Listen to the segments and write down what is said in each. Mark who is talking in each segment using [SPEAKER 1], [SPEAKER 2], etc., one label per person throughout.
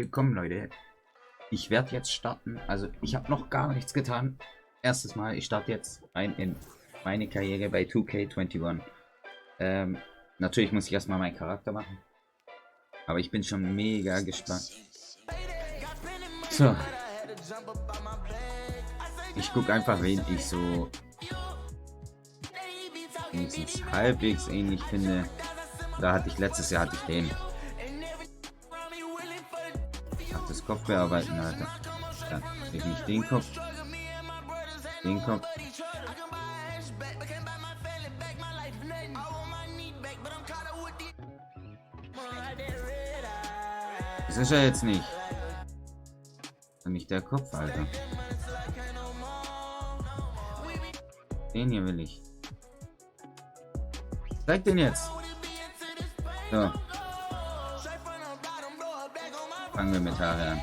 [SPEAKER 1] Willkommen, Leute. Ich werde jetzt starten. Also, ich habe noch gar nichts getan. Erstes Mal, ich starte jetzt rein in meine Karriere bei 2K21. Natürlich muss ich erstmal meinen Charakter machen. Aber ich bin schon mega gespannt. So. Ich gucke einfach, wen ich so wenigstens halbwegs ähnlich finde. Da hatte ich letztes Jahr den. Ach, das Kopf bearbeiten, Alter. Dann krieg ich den Kopf. Den Kopf. Das ist ja jetzt nicht. Nicht der Kopf, Alter. Den hier will ich. Zeig den jetzt. So. Fangen wir mit Haare an.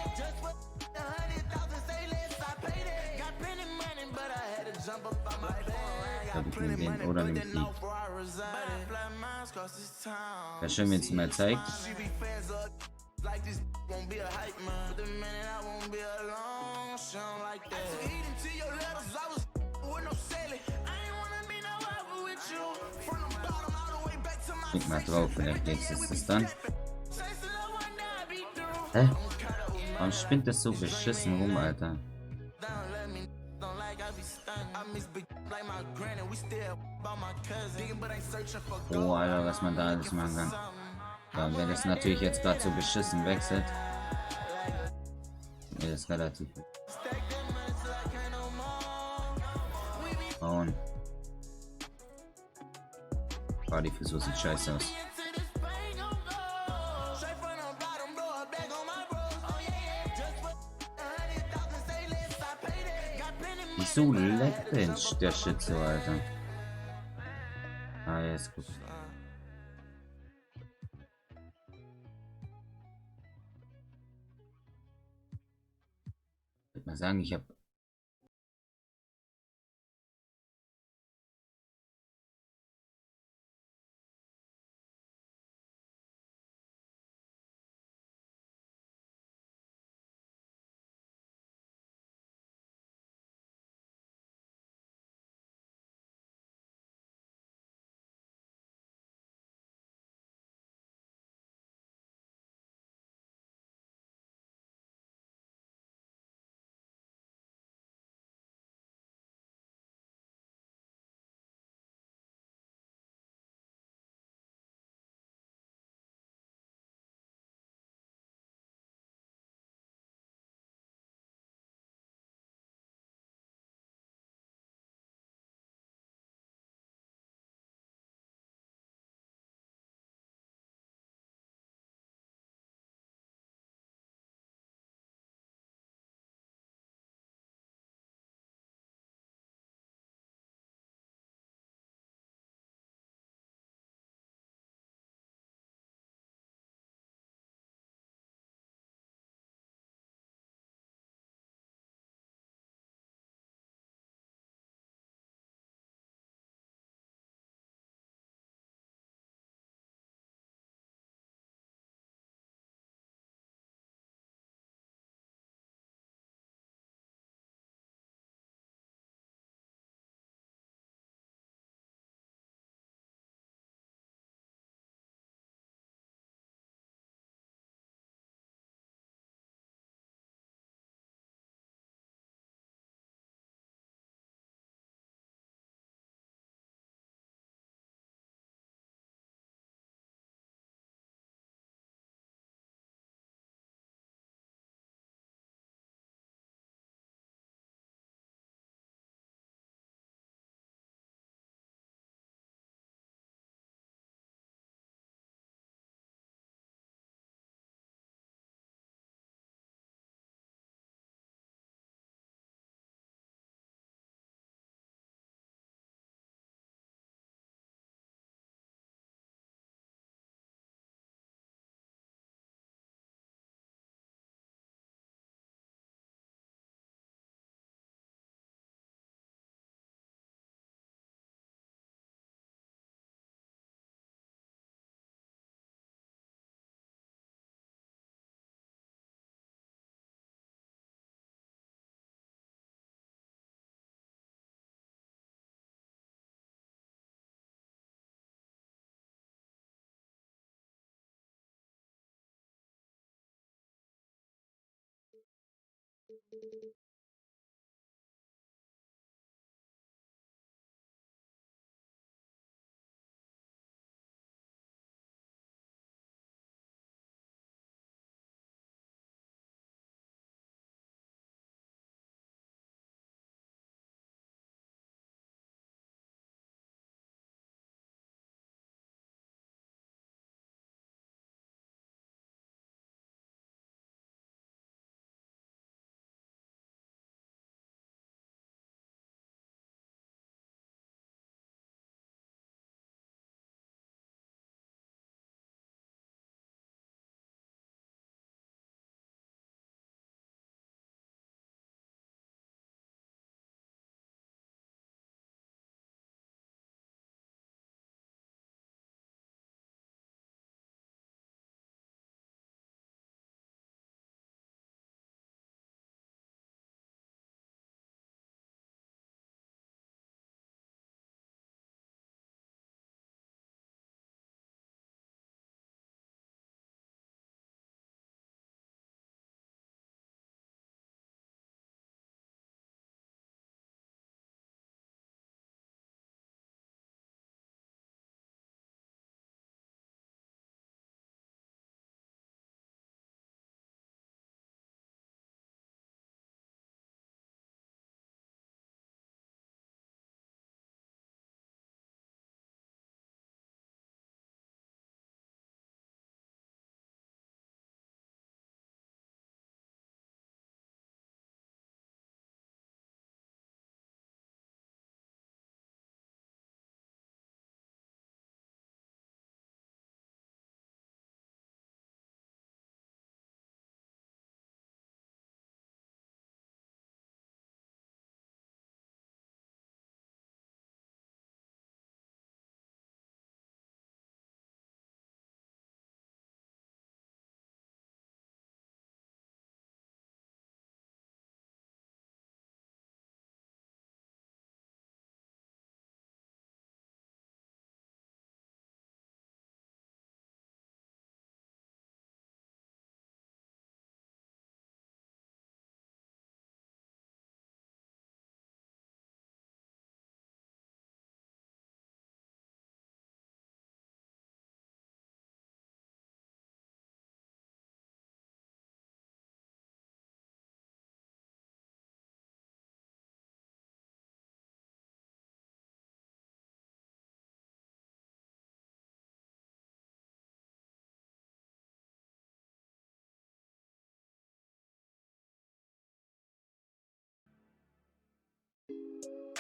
[SPEAKER 1] Glaube ich nehme den oder nehme ich die. Wäre schön, wenn es mal zeigt. Klick mal drauf, vielleicht legst du es dann. Hä? Warum spinnt das so beschissen rum, Alter? Oh, Alter, was man da alles machen kann. Ja, wenn das natürlich jetzt gerade so beschissen wechselt. Nee, das ist relativ gut. Und oh, die Frisur sieht scheiße aus. Wieso leckt denn der Shit so, Alter? Ah, ja, ist gut. Ich würde mal sagen, ich habe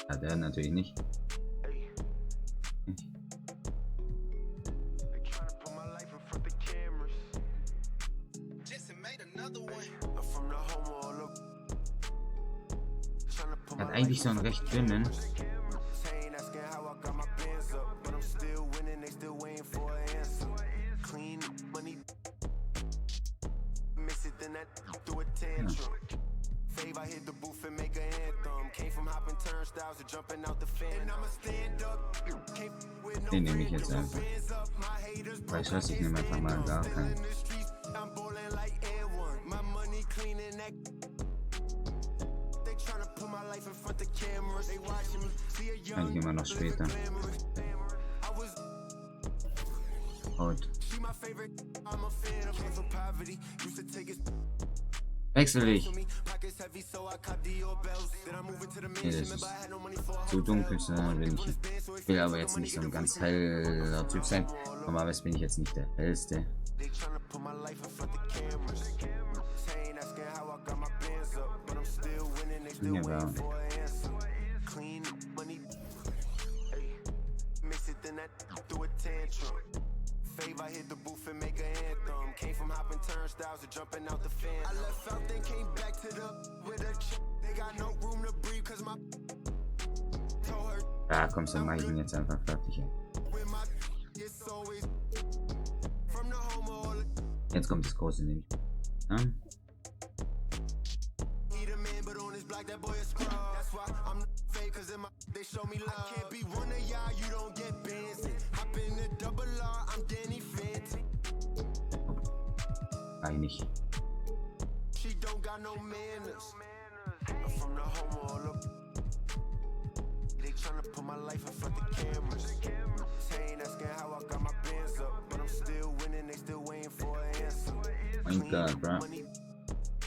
[SPEAKER 1] Ja, der natürlich nicht. Er hat eigentlich so einen recht dünnen. Den nehme ich jetzt einfach. Weißt du was, ich nehme einfach mal gar keinen. Eigentlich immer noch später. Und wechsel ich. Nee, das ist zu dunkel, ich will aber jetzt nicht so ein ganz heller Typ sein. Normalerweise bin ich jetzt nicht der hellste. Ja, aber I hit the booth and make an anthem. Came from hopping turnstiles to jumping out the fan. I left out then came back to the with a chick. They got no room to breathe cause my told her. Ja, komm, so mach ich ihn jetzt einfach fertig. Jetzt kommt das große nämlich. Ja? Eigentlich. Mein Gott, bro.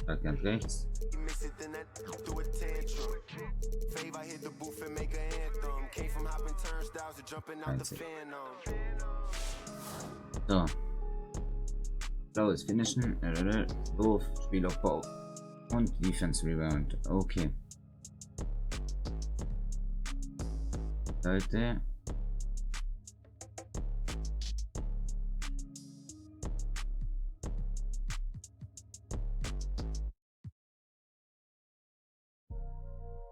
[SPEAKER 1] Da ganz rechts. So. Blaues Finishen. Wurf, Spielaufbau. Und Defense Rebound. Okay. Leute.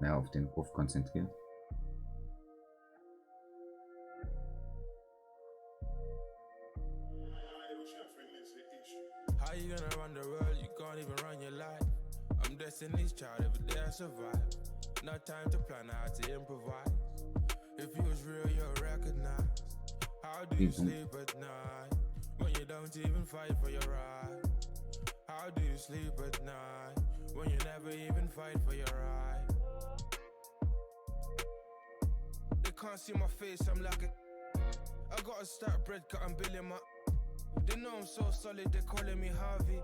[SPEAKER 1] Mehr auf den Wurf konzentriert.
[SPEAKER 2] How you gonna run the world? You can't even run your life. I'm destiny's child, every day I survive. No time to plan how to improvise. If you was real, you'll recognize. How do you sleep at night when you don't even fight for your right? How do you sleep at night when you never even fight for your right? They can't see my face, I'm like a... I gotta start bread cut and billing my... They know I'm so solid, they're calling me Harvey.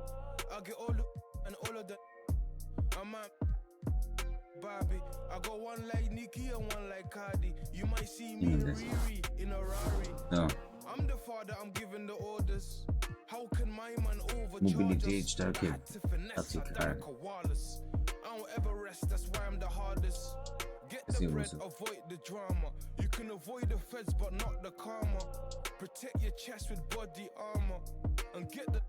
[SPEAKER 2] I get all the and all of the... I'm a Barbie. I got one like Nicki and one like Cardi. You might see me and Riri in a Rari.
[SPEAKER 1] So.
[SPEAKER 2] I'm the father, I'm giving the orders. How can my man
[SPEAKER 1] Mobilität,
[SPEAKER 2] overcharge
[SPEAKER 1] Stärke,
[SPEAKER 2] us? I don't ever rest, that's why I'm the hardest. Get the bread, avoid the drama. You can avoid the feds, but not the karma. Protect your chest with body armor. And get the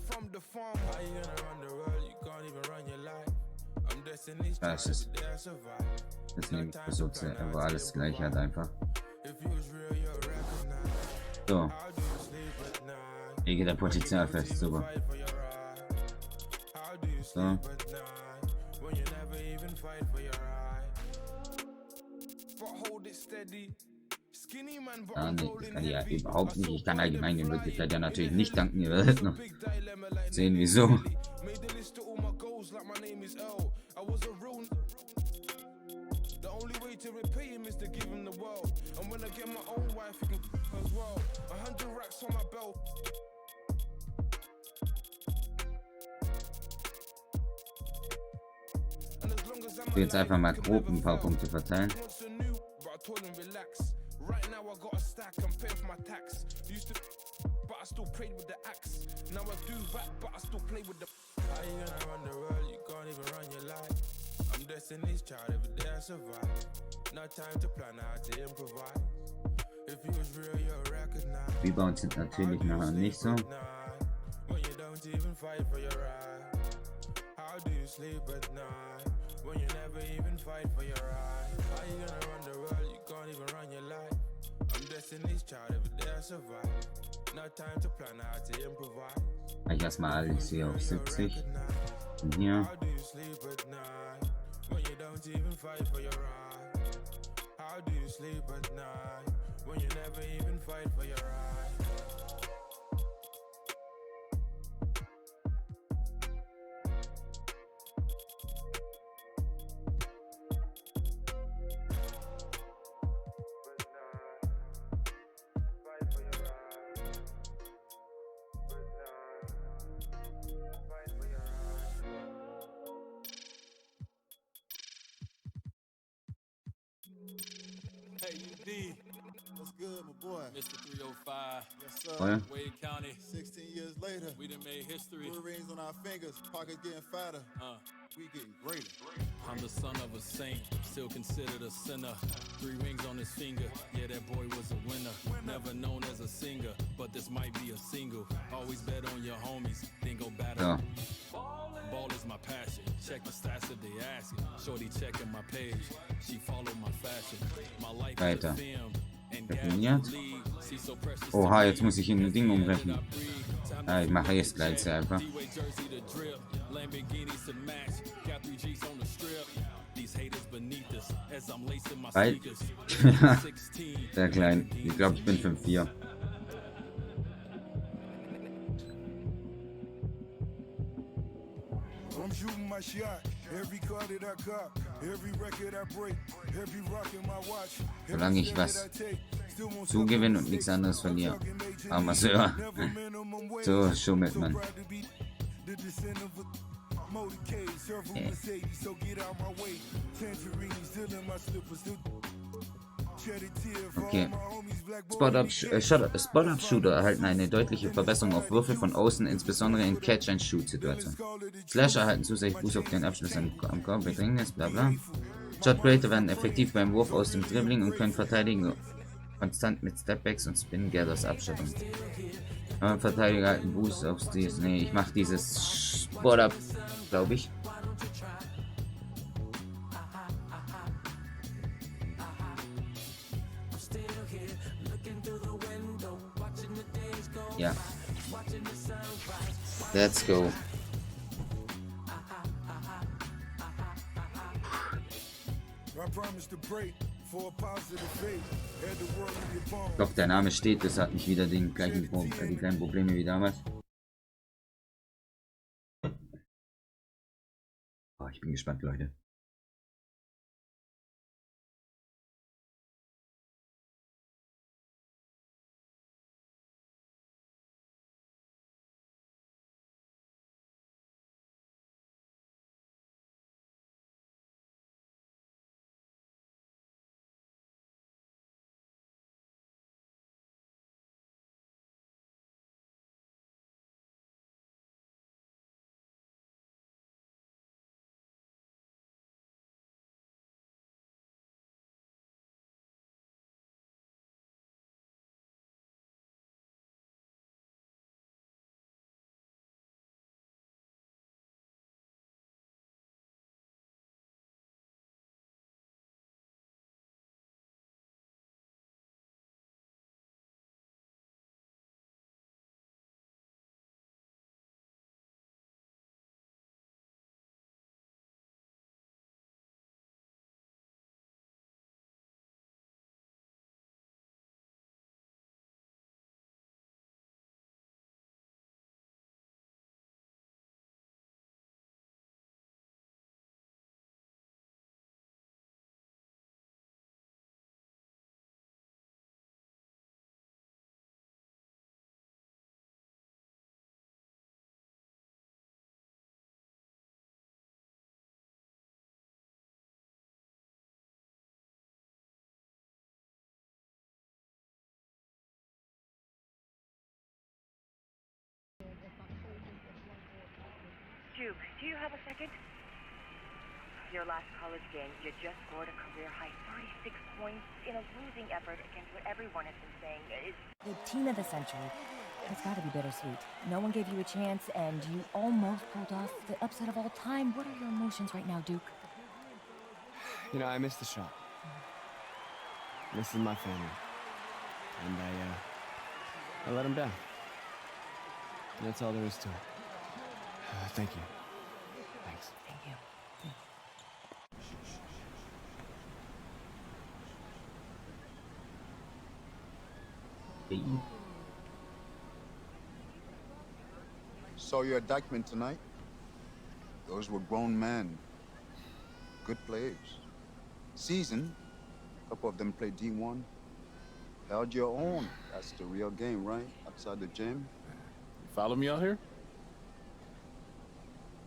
[SPEAKER 2] from the farmer. How you gonna run the world? You can't even run your life. I'm destiny's child, every day I survive.
[SPEAKER 1] Jetzt nehme ich versucht, wo alles gleich hat einfach. So. Hier geht der Potenzial fest, super. So. Ah, nee, das kann ich ja überhaupt nicht. Ich kann allgemein in Wirklichkeit ja natürlich nicht danken. Ihr werdet noch sehen, wieso. Ich will jetzt einfach mal grob ein paar Punkte verteilen.
[SPEAKER 2] Right now I got a stack, I'm paying for my tax. Used to, but I still prayed with the axe. Now I do that, but I still play with the... How you gonna run the world? You can't even run your life. I'm destiny's child, every day I survive. No time to plan how to improvise. If you was real, you'll recognize.
[SPEAKER 1] Rebound sind natürlich nachher nicht so.
[SPEAKER 2] When you don't even fight for your right. How do you sleep at night? When you never even fight for your right. How you gonna run the world? You can't even run your life. I'm destiny's child, every day I survive. No time to plan how to improvise.
[SPEAKER 1] Ich erstmal alles hier auf 70. Und hier.
[SPEAKER 2] How do you sleep at night? When you don't even fight for your right. How do you sleep at night? When you never even fight for your right.
[SPEAKER 3] Hey, UD.
[SPEAKER 4] What's good, my boy?
[SPEAKER 3] Mr. 305.
[SPEAKER 4] Yes, sir.
[SPEAKER 1] Oh, ja.
[SPEAKER 3] Wade County.
[SPEAKER 4] 16 years later,
[SPEAKER 3] We done made history.
[SPEAKER 4] blue rings on our fingers, pockets getting fatter. We getting greater.
[SPEAKER 3] I'm the son of a saint, still considered a sinner. 3 rings on his finger, yeah, that boy was a winner. Never known as a singer, but this might be a single. Always bet on your homies, then go battle.
[SPEAKER 1] So.
[SPEAKER 3] Ball is my passion. Check the stats if they ask it. Shorty checking my page. She followed my fashion. My life is
[SPEAKER 1] Weiter.
[SPEAKER 3] a film. And
[SPEAKER 1] Definiert.
[SPEAKER 3] lead. She so precious.
[SPEAKER 1] Oha, jetzt muss ich in ein Ding umrechnen. Ja, ich mache jetzt gleich einfach.
[SPEAKER 3] D-Way jersey to drip. Lamborghinis to match. Got 3 G's on the strip. These haters beneath us as I'm lacing my
[SPEAKER 1] Weil,
[SPEAKER 3] sneakers. 16.
[SPEAKER 1] sehr klein. Ich glaube, ich bin 5'4".
[SPEAKER 5] I'm shooting my shot. Every car that I cop, every record I break, every rock in my watch.
[SPEAKER 1] Solange ich was zugewinne und nichts anderes verliere. Amateur. So schummelt man.
[SPEAKER 5] The descent of a motorcade, several Mercedes, so get out my way. Tangerine still in my slippers.
[SPEAKER 1] Okay. Spot-Up-Shooter erhalten eine deutliche Verbesserung auf Würfe von außen, insbesondere in Catch-and-Shoot-Situationen. Slasher erhalten zusätzlich Boost auf den Abschluss am Korb, Bedrängnis, bla bla. Shot Creator werden effektiv beim Wurf aus dem Dribbling und können verteidigen konstant mit Stepbacks und Spin-Gathers abschütteln. Verteidiger halten Boost auf dieses. Nee, ich mache dieses Spot-Up, glaube ich. Ja. Let's go. Doch, der Name steht, das hat nicht wieder die gleichen Probleme wie damals. Oh, ich bin gespannt, Leute.
[SPEAKER 6] Duke, do you have a second? Your last college game, you just scored a career-high 36 points in a losing effort against what everyone has been saying is...
[SPEAKER 7] The team of the century. It's gotta be bittersweet. No one gave you a chance, and you almost pulled off the upset of all time. What are your emotions right now, Duke?
[SPEAKER 8] You know, I missed the shot. This is my family. And I let them down. And that's all there is to it. Thank you. Thanks.
[SPEAKER 7] Thank you.
[SPEAKER 4] Saw your indictment tonight. Those were grown men. Good players. Seasoned. A couple of them played D1. Held your own. That's the real game, right? Outside the gym.
[SPEAKER 9] You follow me out here?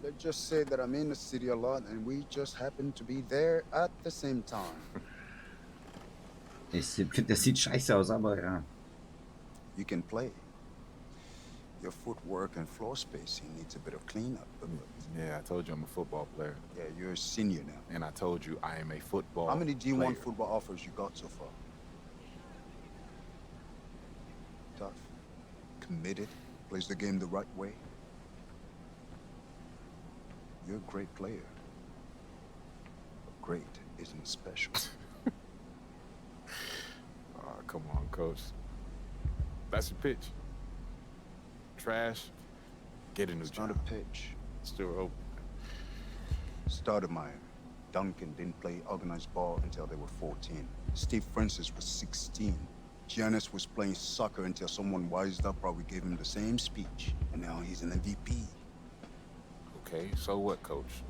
[SPEAKER 4] Let's just say that I'm in the city a lot and we just happen to be there at the same time.
[SPEAKER 1] Das sieht scheiße aus, aber ja.
[SPEAKER 4] You can play. Your footwork and floor spacing needs a bit of cleanup.
[SPEAKER 9] Yeah, I told you I'm a football player.
[SPEAKER 4] Yeah, you're a senior now.
[SPEAKER 9] And I told you I am a football
[SPEAKER 4] How many D1
[SPEAKER 9] player.
[SPEAKER 4] football offers you got so far? Tough. Committed. Plays the game the right way. You're a great player. But great isn't special.
[SPEAKER 9] Oh, come on, coach. That's your pitch. Trash. Get a new
[SPEAKER 4] It's
[SPEAKER 9] job.
[SPEAKER 4] not a pitch.
[SPEAKER 9] Still open.
[SPEAKER 4] Stoudemire, Duncan didn't play organized ball until they were 14. Steve Francis was 16. Giannis was playing soccer until someone wised up, probably gave him the same speech. And now he's an MVP.
[SPEAKER 9] Okay, so what, coach?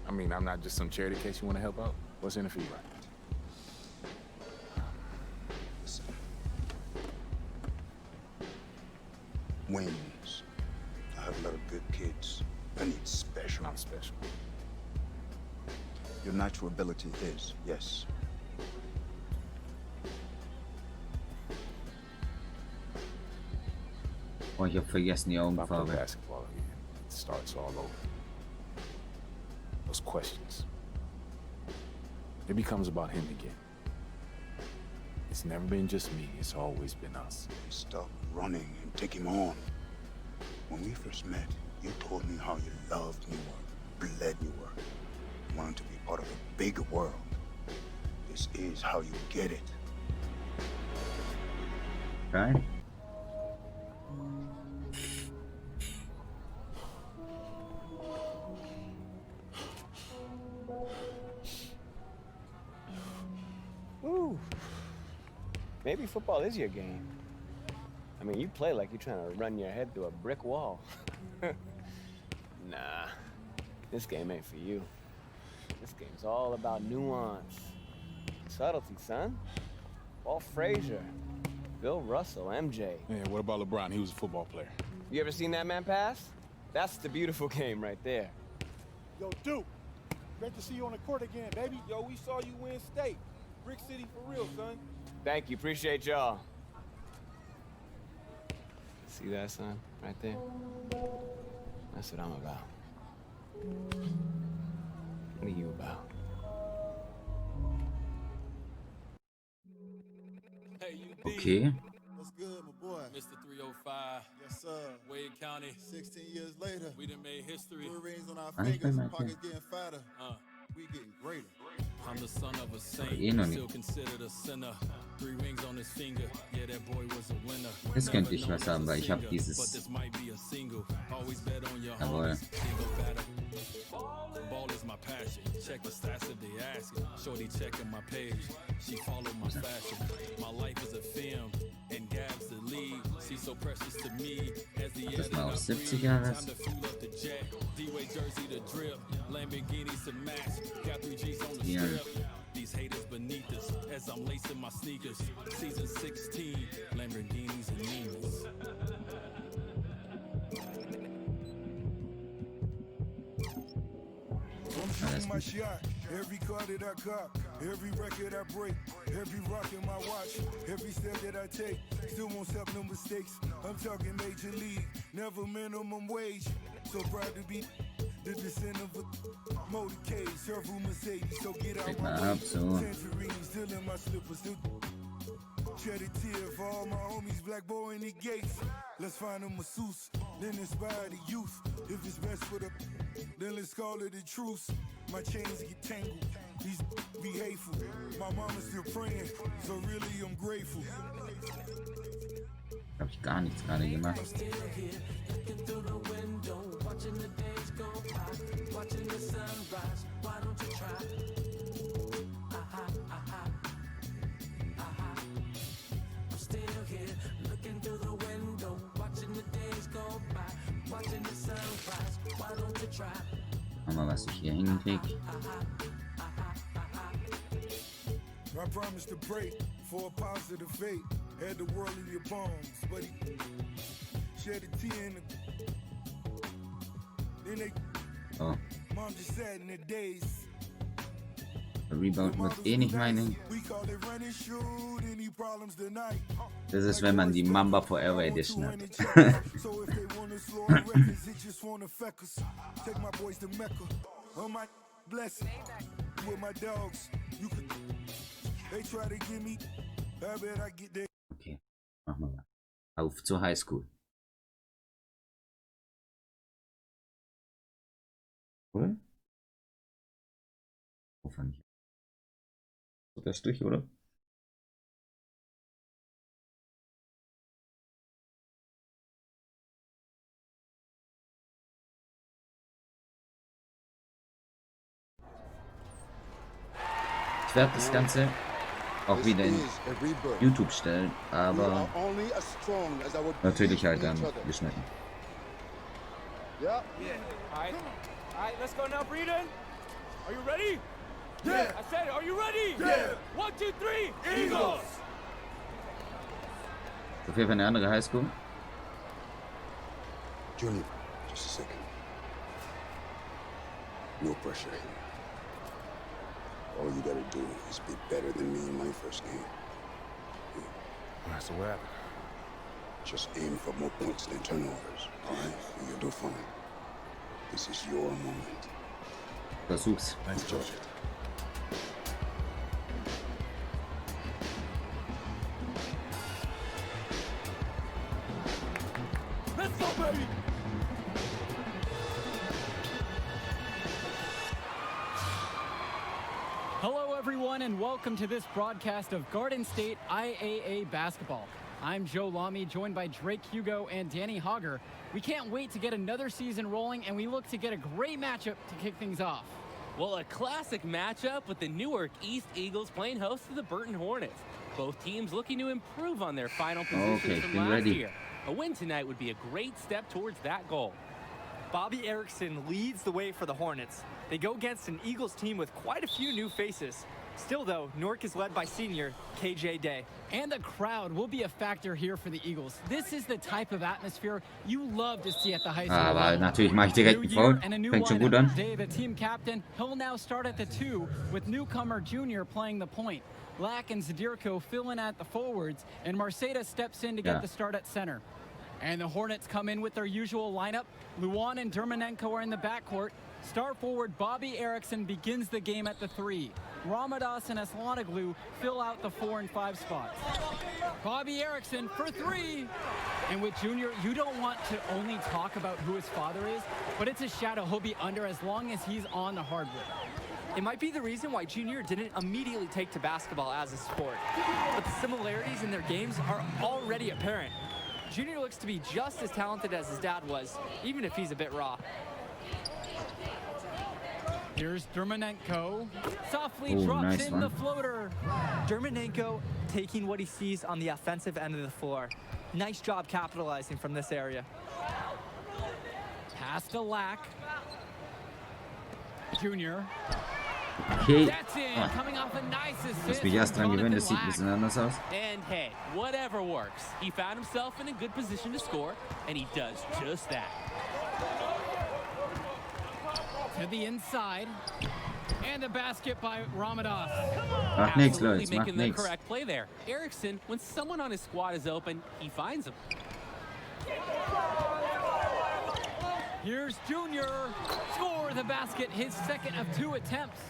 [SPEAKER 9] I mean, I'm not just some charity case you want to help out. What's in it for you?
[SPEAKER 4] Listen. Wins. I have a lot of good kids. I need special.
[SPEAKER 9] Not special.
[SPEAKER 4] Your natural ability is, yes.
[SPEAKER 1] Oh, ich hab vergessen die
[SPEAKER 9] If I play
[SPEAKER 1] Augenfarbe.
[SPEAKER 9] basketball again, it starts all over. Those questions. It becomes about him again. It's never been just me, it's always been us.
[SPEAKER 4] Stop running and take him on. When we first met, you told me how you loved New York, bled New York. You wanted to be part of a bigger world. This is how you get it.
[SPEAKER 1] Okay.
[SPEAKER 8] Ooh. Maybe football is your game. I mean, you play like you're trying to run your head through a brick wall. Nah, this game ain't for you. This game's all about nuance. Subtlety, son. Walt Frazier, Bill Russell, MJ.
[SPEAKER 9] Yeah, what about LeBron? He was a football player.
[SPEAKER 8] You ever seen that man pass? That's the beautiful game right there.
[SPEAKER 5] Yo, Duke, great to see you on the court again, baby.
[SPEAKER 10] Yo, we saw you win state. Brick City for real, son.
[SPEAKER 8] Thank you, appreciate y'all. See that, son? Right there? That's what I'm about. What are you about?
[SPEAKER 3] Hey, you
[SPEAKER 1] Okay.
[SPEAKER 10] What's good, my boy?
[SPEAKER 3] Mr. 305,
[SPEAKER 10] Yes, sir.
[SPEAKER 3] Wade County.
[SPEAKER 10] 16 years later,
[SPEAKER 3] We done made history.
[SPEAKER 10] 3 rings on our
[SPEAKER 1] Ah, ich
[SPEAKER 10] fingers,
[SPEAKER 1] bin mal
[SPEAKER 10] pockets getting fatter. We getting greater.
[SPEAKER 3] I'm the son of a saint,
[SPEAKER 1] eh noch nicht.
[SPEAKER 3] still considered a sinner. 3 rings on his finger, yeah, that boy was a winner.
[SPEAKER 1] Jetzt könnte ich was haben, weil ich habe
[SPEAKER 3] But
[SPEAKER 1] dieses.
[SPEAKER 3] this might be a single. Always bet on your
[SPEAKER 1] Jawohl.
[SPEAKER 3] homies. Single batter. Ball is my passion. Check the stats if they ask it. Shorty checking my page. She followed my fashion. My life is a film, and Gab's the lead. She's so precious to me as the
[SPEAKER 1] Das mal
[SPEAKER 3] edit
[SPEAKER 1] auf
[SPEAKER 3] I
[SPEAKER 1] 70
[SPEAKER 3] breathe.
[SPEAKER 1] Jahre.
[SPEAKER 3] Time to fuel up the jet. D-Way jersey to drip. Lamborghinis to match. Got 3 G's on the
[SPEAKER 1] Ja.
[SPEAKER 3] strip. These haters beneath us as I'm lacing my sneakers. Season 16, Lamborghinis and Nimas.
[SPEAKER 5] I'm shooting my shot. Every car that I cop, every record I break, every rock in my watch, every step that I take, still won't stop no mistakes. I'm talking major league, never minimum wage. So proud to be the descent of a motorcade, several Mercedes. So get out
[SPEAKER 1] Check
[SPEAKER 5] my
[SPEAKER 1] mal
[SPEAKER 5] way.
[SPEAKER 1] ab, so.
[SPEAKER 5] Tangerines still in my slippers, still shed a tear for all my homies, black boy in the gates. Let's find a masseuse, then inspire the youth. If it's best for the, then let's call it a truce. My chains get tangled, these be hateful. My mama's still praying, so really I'm grateful.
[SPEAKER 1] Habe ich gar nichts gerade gemacht. Mal, was ich hier hinkrieg.
[SPEAKER 5] I promised to pray for a positive fate. Had the world in your palms, but he shed a tear in the. Then they,
[SPEAKER 1] Oh,
[SPEAKER 5] mom just sat in the days.
[SPEAKER 1] der Rebound wird eh nicht meinen.
[SPEAKER 5] We call it run and shoot, any problems tonight.
[SPEAKER 1] Das ist, wenn man die Mamba Forever Edition hat.
[SPEAKER 5] So if they wanna slow our records, it just won't affect us. Take my boys to Mecca. On my blessing. With my dogs. You could. They try to give me. I bet I get there.
[SPEAKER 1] Okay, machen wir mal. Auf zur Highschool. Oder? Wo fand ich? So der Strich, oder? Ich werde das Ganze auch wieder in YouTube stellen, aber natürlich halt dann geschnitten.
[SPEAKER 10] Yeah.
[SPEAKER 11] All right, let's go now, Breeden. Are you ready? Yeah. I said, are you ready? Yeah. 1, 2, 3, Eagles.
[SPEAKER 1] Auf jeden Fall eine andere Highschool.
[SPEAKER 4] Junior,
[SPEAKER 10] Just a second. No pressure here. All you gotta do is be better than me in my first game.
[SPEAKER 9] So what happened?
[SPEAKER 10] Just aim for more points than turnovers. All right? You'll do fine. This is your moment.
[SPEAKER 1] Versuch's.
[SPEAKER 10] Enjoy it.
[SPEAKER 11] Let's go, baby! Hello, everyone, and welcome to this broadcast of Garden State IAA basketball. I'm Joe Lamy, joined by Drake Hugo and Danny Hogger. We can't wait to get another season rolling, and we look to get a great matchup to kick things off.
[SPEAKER 12] Well, a classic matchup with the Newark East Eagles playing host to the Burton Hornets. Both teams looking to improve on their final positions from last year. A win tonight would be a great step towards that goal.
[SPEAKER 13] Bobby Erickson leads the way for the Hornets. They go against an Eagles team with quite a few new faces. Still, though, Newark is led by senior KJ Day.
[SPEAKER 11] And the crowd will be a factor here for the Eagles. This is the type of atmosphere you love to see at the high school.
[SPEAKER 1] Aber natürlich mache ich direkt einen Foul. Fängt schon gut an.
[SPEAKER 11] Day, the team captain, he'll now start at the 2 with newcomer Junior playing the point. Lack and Zadirko fill in at the forwards, and Marceda steps in to get the start at center. And the Hornets come in with their usual lineup. Luan and Dermanenko are in the backcourt. Star forward Bobby Erickson begins the game at the 3. Ramadas and Aslanoglu fill out the 4 and 5 spots. Bobby Erickson for 3. And with Junior, you don't want to only talk about who his father is, but it's a shadow he'll be under as long as he's on the hardwood.
[SPEAKER 13] It might be the reason why Junior didn't immediately take to basketball as a sport. But the similarities in their games are already apparent. Junior looks to be just as talented as his dad was, even if he's a bit raw.
[SPEAKER 11] Here's Dermanenko. Softly drops in the floater.
[SPEAKER 13] Dermanenko taking what he sees on the offensive end of the floor. Nice job capitalizing from this area.
[SPEAKER 11] Pass to Lack. Junior.
[SPEAKER 1] Okay.
[SPEAKER 11] That's in. Coming off a nice assist.
[SPEAKER 1] Dass wir erst dran gewinnen, das sieht ein bisschen anders aus.
[SPEAKER 12] And hey, whatever works. He found himself in a good position to score, and he does just that.
[SPEAKER 11] To the inside. And the basket by Ramadas.
[SPEAKER 1] Macht nichts, Leute. Macht
[SPEAKER 12] Making the
[SPEAKER 1] nichts.
[SPEAKER 12] correct play there. Erickson, when someone on his squad is open, he finds him.
[SPEAKER 11] Here's Junior. Score the basket, his second of 2 attempts.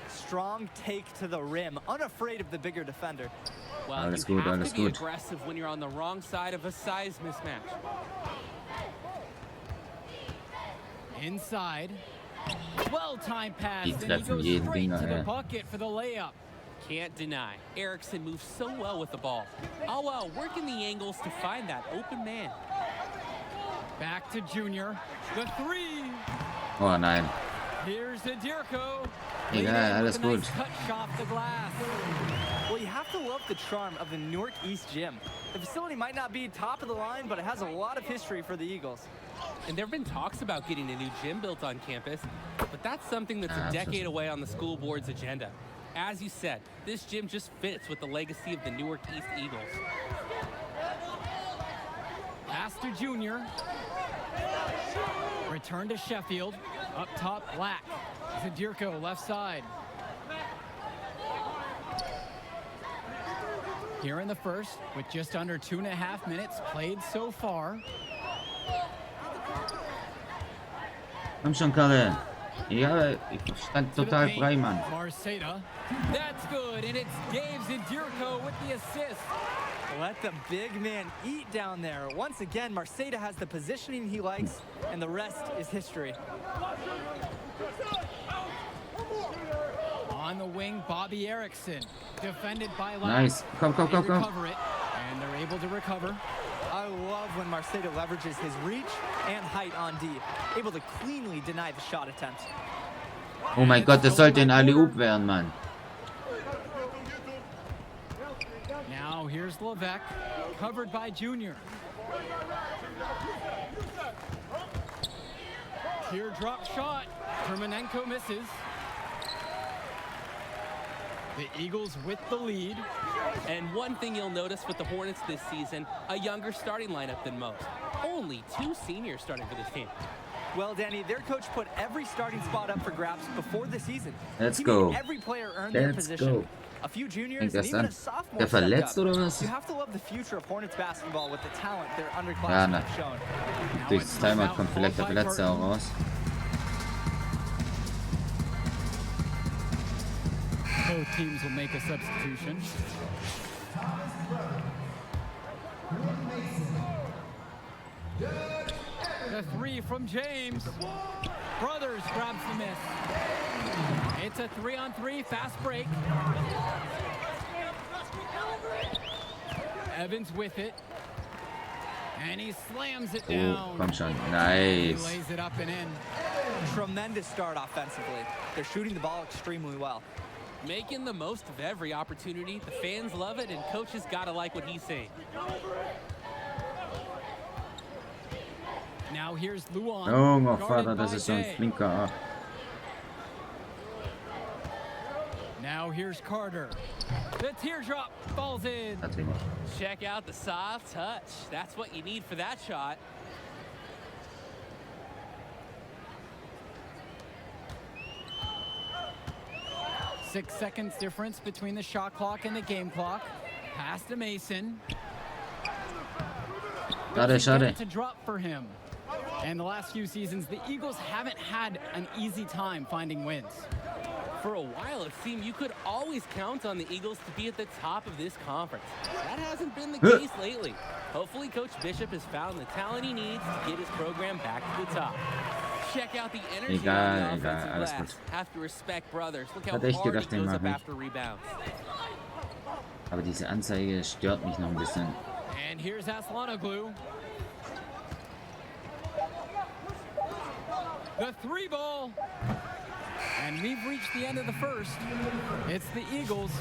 [SPEAKER 13] Strong take to the rim, unafraid of the bigger defender.
[SPEAKER 12] Well,
[SPEAKER 1] Alles
[SPEAKER 12] you
[SPEAKER 1] gut,
[SPEAKER 12] have
[SPEAKER 1] alles
[SPEAKER 12] to be
[SPEAKER 1] gut.
[SPEAKER 12] aggressive when you're on the wrong side of a size mismatch.
[SPEAKER 11] Inside. Well-timed pass,
[SPEAKER 1] Die
[SPEAKER 11] and he
[SPEAKER 1] treffen
[SPEAKER 11] goes
[SPEAKER 1] jeden
[SPEAKER 11] straight
[SPEAKER 1] Dinger,
[SPEAKER 11] to the
[SPEAKER 1] ey.
[SPEAKER 11] bucket for the layup.
[SPEAKER 12] Can't deny. Erickson moves so well with the ball. All while working the angles to find that open man.
[SPEAKER 11] Back to Junior. The 3.
[SPEAKER 1] Oh nein.
[SPEAKER 11] Here's Zadirko.
[SPEAKER 1] Egal, alles gut.
[SPEAKER 11] Nice touch off the glass.
[SPEAKER 13] Well, you have to love the charm of the Newark East Gym. The facility might not be top of the line, but it has a lot of history for the Eagles.
[SPEAKER 12] And there have been talks about getting a new gym built on campus, but that's something that's a decade away on the school board's agenda. As you said, this gym just fits with the legacy of the Newark East Eagles.
[SPEAKER 11] Pass to Junior. Return to Sheffield. Up top, Black. Zadirko, left side. Here in the first, with just under 2.5 minutes played so far.
[SPEAKER 1] Komm schon, Karre. Ja, ich stand total frei, Mann.
[SPEAKER 11] Marceda. That's good, and it's Dave Zadirko with the assist.
[SPEAKER 13] Let the big man eat down there. Once again, Marceda has the positioning he likes, and the rest is history.
[SPEAKER 11] On the wing, Bobby Erickson. Defended by Lack.
[SPEAKER 1] Nice. Komm.
[SPEAKER 11] They recover it, and they're able to recover.
[SPEAKER 13] I love when Marceda leverages his reach and height on D, able to cleanly deny the shot attempt.
[SPEAKER 1] Oh mein Gott, das sollte ein Aliiko werden, Mann.
[SPEAKER 11] Now here's Levesque, covered by Junior. Teardrop shot. Dermanenko misses. The Eagles with the lead.
[SPEAKER 12] And one thing you'll notice with the Hornets this season, a younger starting lineup than most. Only 2 seniors starting for this team.
[SPEAKER 13] Well, Danny, their coach put every starting spot up for grabs before the season.
[SPEAKER 1] Let's go.
[SPEAKER 13] Every player earned their position. A few juniors and even a sophomore
[SPEAKER 1] verletzt oder was?
[SPEAKER 13] You have to love the future of Hornets basketball with the talent their underclassmen have shown.
[SPEAKER 1] Durch das Timeout kommt vielleicht der Verletzte auch raus.
[SPEAKER 11] Both teams will make a substitution. The 3 from James. Brothers grabs the miss. It's a 3-on-3 fast break. Evans with it. And he slams it down.
[SPEAKER 1] Komm schon. Nice.
[SPEAKER 11] He lays it up and in.
[SPEAKER 13] Tremendous start offensively. They're shooting the ball extremely well.
[SPEAKER 12] Making the most of every opportunity. The fans love it, and coaches gotta like what he's saying.
[SPEAKER 11] Now here's Luan.
[SPEAKER 1] Oh, mein Vater, das ist so ein Flinker.
[SPEAKER 11] Now here's Carter. The teardrop falls in.
[SPEAKER 12] Check out the soft touch. That's what you need for that shot.
[SPEAKER 11] Six seconds difference between the shot clock and the game clock. Pass to Mason.
[SPEAKER 1] Schade.
[SPEAKER 11] To drop for him. And the last few seasons, the Eagles haven't had an easy time finding wins.
[SPEAKER 12] For a while, it seemed you could always count on the Eagles to be at the top of this conference. That hasn't been the case lately. Hopefully, Coach Bishop has found the talent he needs to get his program back to the top. Check out the energy on the offensive glass. Have to respect brothers. Look how hard it goes up after rebounds.
[SPEAKER 1] Aber diese Anzeige stört mich noch ein bisschen.
[SPEAKER 11] And here's Aslanoglu. The 3 ball. And we've reached the end of the first. It's the Eagles.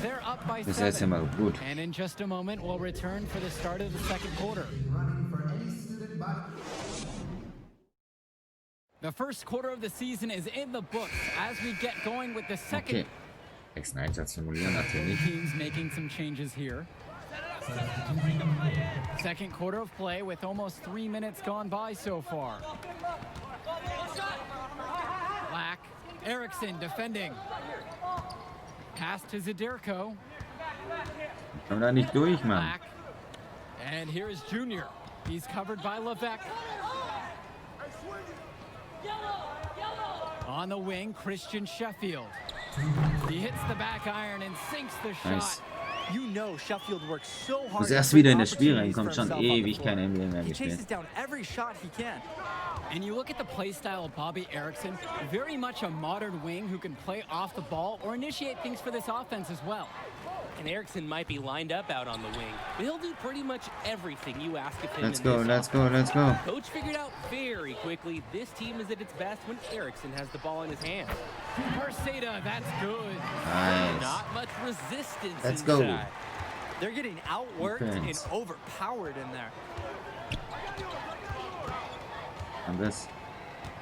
[SPEAKER 11] They're up by 7. And in just a moment, we'll return for the start of the second quarter. The first quarter of the season is in the books as we get going with the second. Teams making some changes here. Second quarter of play with almost 3 minutes gone by so far. Black. Erickson defending. Pass to Zadirko.
[SPEAKER 1] Komm da nicht durch, Mann.
[SPEAKER 11] Black. And here's Junior. He's covered by Levesque. On the wing, Christian Sheffield. He hits the back iron and sinks the shot.
[SPEAKER 13] You know Sheffield works so hard.
[SPEAKER 1] Muss erst wieder in das Spiel reinkommt, schon ewig keine NBA mehr gespielt.
[SPEAKER 13] He chases down every shot he can.
[SPEAKER 11] And you look at the play style of Bobby Erickson, very much a modern wing who can play off the ball or initiate things for this offense as well.
[SPEAKER 12] And Erickson might be lined up out on the wing, but he'll do pretty much everything you ask of him.
[SPEAKER 1] Let's go.
[SPEAKER 12] Coach figured out very quickly this team is at its best when Erickson has the ball in his hands.
[SPEAKER 11] Marceda, that's good.
[SPEAKER 1] Nice.
[SPEAKER 12] Not much resistance.
[SPEAKER 1] Let's
[SPEAKER 12] inside.
[SPEAKER 1] go.
[SPEAKER 13] They're getting outworked and overpowered in there.
[SPEAKER 1] And this.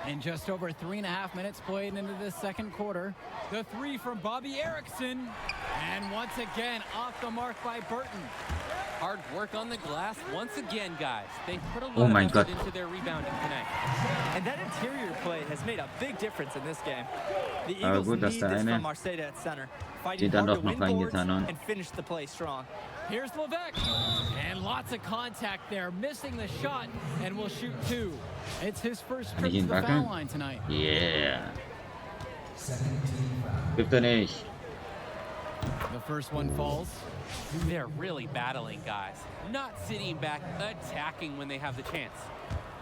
[SPEAKER 11] In just over 3.5 minutes played into the second quarter, the 3 from Bobby Erickson, and once again off the mark by Burton.
[SPEAKER 12] Hard work on the glass once again, guys. They put a lot of effort into their rebounding tonight.
[SPEAKER 13] And that interior play has made a big difference in this game. The Eagles need this from Marceda at center, fighting hard to win boards and finish the play strong.
[SPEAKER 11] Here's Levesque, and lots of contact there, missing the shot, and will shoot 2. It's his first trip to the foul line tonight.
[SPEAKER 1] Yeah. Gibt nicht.
[SPEAKER 11] The first one falls.
[SPEAKER 12] They're really battling, guys. Not sitting back, attacking when they have the chance.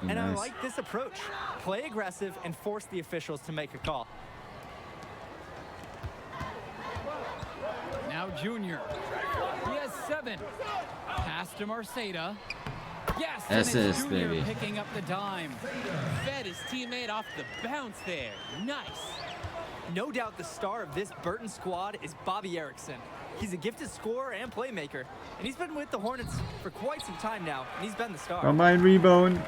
[SPEAKER 13] And I like this approach. Play aggressive and force the officials to make a call.
[SPEAKER 11] Now Junior. He has 7. Pass to Marceda. Yes, and it's Junior picking up the dime.
[SPEAKER 12] Fed his teammate off the bounce there. Nice.
[SPEAKER 13] No doubt the star of this Burton squad is Bobby Erickson. He's a gifted scorer and playmaker, and he's been with the Hornets for quite some time now, and he's been the star.
[SPEAKER 1] Combine rebound.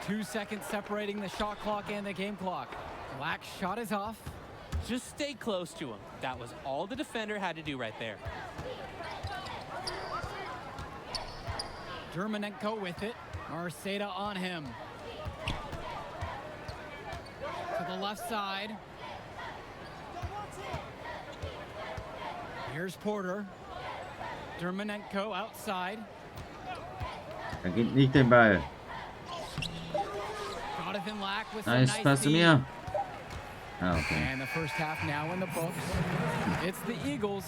[SPEAKER 11] 2 seconds separating the shot clock and the game clock. Black's shot is off.
[SPEAKER 12] Just stay close to him. That was all the defender had to do right there.
[SPEAKER 11] Dermonenko with it. Marceda on him. To the left side. Here's Porter. Dermonenko outside.
[SPEAKER 1] Er geht nicht den Ball.
[SPEAKER 11] Jonathan Lack with
[SPEAKER 1] Nice
[SPEAKER 11] some
[SPEAKER 1] pass to mir. Ah, okay.
[SPEAKER 11] And the first half now in the books. It's the Eagles.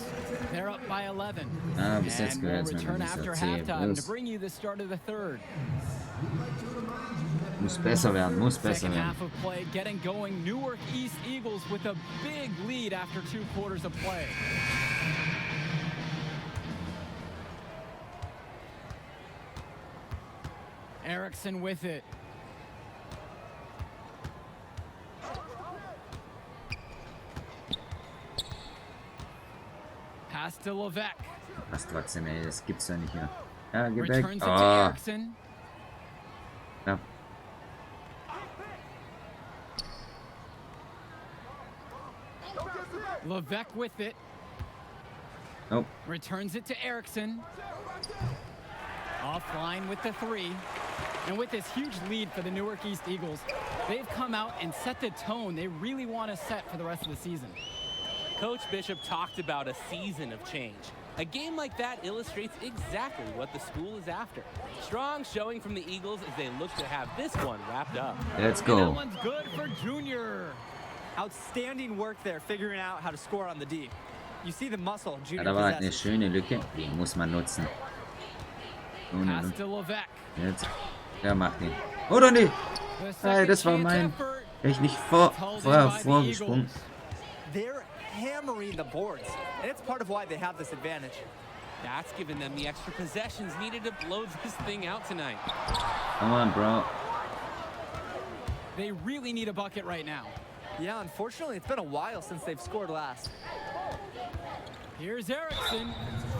[SPEAKER 11] They're up by 11.
[SPEAKER 1] Ah, bis jetzt
[SPEAKER 11] And we'll
[SPEAKER 1] gehört es
[SPEAKER 11] return
[SPEAKER 1] mir
[SPEAKER 11] after
[SPEAKER 1] nicht.
[SPEAKER 11] halftime to bring you the start of the third.
[SPEAKER 1] Muss besser werden, muss besser
[SPEAKER 11] Second
[SPEAKER 1] werden.
[SPEAKER 11] half of play getting going. Newark East Eagles with a big lead after 2 quarters of play. Erickson with it. Pass to Levesque.
[SPEAKER 1] Was trotzdem, ey, das gibt's ja nicht mehr. Ja, geh weg.
[SPEAKER 11] Returns it to
[SPEAKER 1] Ah,
[SPEAKER 11] Erickson.
[SPEAKER 1] ja.
[SPEAKER 11] Levesque with it.
[SPEAKER 1] Nope.
[SPEAKER 11] Returns it to Erickson. Offline with the 3. And with this huge lead for the Newark East Eagles, they've come out and set the tone they really want to set for the rest of the season.
[SPEAKER 12] Coach Bishop talked about a season of change. A game like that illustrates exactly what the school is after. Strong showing from the Eagles as they look to have this one wrapped up.
[SPEAKER 1] Let's
[SPEAKER 11] And
[SPEAKER 1] go.
[SPEAKER 11] that one's good for Junior.
[SPEAKER 13] Outstanding work there, figuring out how to score on the D. You see the muscle
[SPEAKER 1] Ja,
[SPEAKER 13] Junior
[SPEAKER 1] da war halt eine
[SPEAKER 13] possesses.
[SPEAKER 1] schöne Lücke. Die muss man nutzen.
[SPEAKER 11] Pass to Levesque.
[SPEAKER 1] Jetzt. Ja, macht ihn. Oder nicht?
[SPEAKER 11] The
[SPEAKER 1] Hey,
[SPEAKER 11] second
[SPEAKER 1] das war
[SPEAKER 11] chance
[SPEAKER 1] mein.
[SPEAKER 11] effort.
[SPEAKER 1] Wäre ich nicht
[SPEAKER 11] It's held in by the
[SPEAKER 1] vorgesprungen.
[SPEAKER 11] Eagles.
[SPEAKER 13] They're hammering the boards, and it's part of why they have this advantage.
[SPEAKER 12] That's given them the extra possessions needed to blow this thing out tonight.
[SPEAKER 1] Come on, bro.
[SPEAKER 11] They really need a bucket right now.
[SPEAKER 13] Yeah, unfortunately, it's been a while since they've scored last.
[SPEAKER 11] Here's Erickson,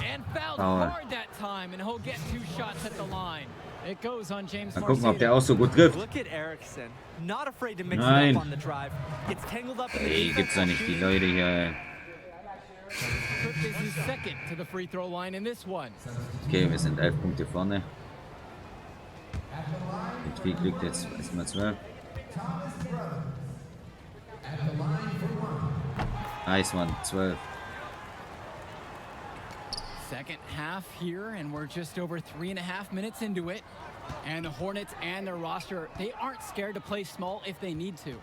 [SPEAKER 11] and fouled
[SPEAKER 1] Foul.
[SPEAKER 11] hard that time, and he'll get 2 shots at the line. It goes on James
[SPEAKER 1] Mal gucken, ob der
[SPEAKER 11] Marceda.
[SPEAKER 1] auch so gut trifft.
[SPEAKER 13] Look at Erickson, not afraid to mix
[SPEAKER 1] Nein.
[SPEAKER 13] it up on the drive. It's tangled up in the
[SPEAKER 1] Ey,
[SPEAKER 13] defense
[SPEAKER 1] gibt's doch nicht die Leute hier, ey.
[SPEAKER 11] Cook is his second to the free throw line in this one.
[SPEAKER 1] Okay, wir sind 11 Punkte vorne. Mit viel Glück jetzt erstmal 12. Nice one, 12.
[SPEAKER 11] Second half here, and we're just over 3.5 minutes into it. And the Hornets and their roster, they aren't scared to play small if they need to.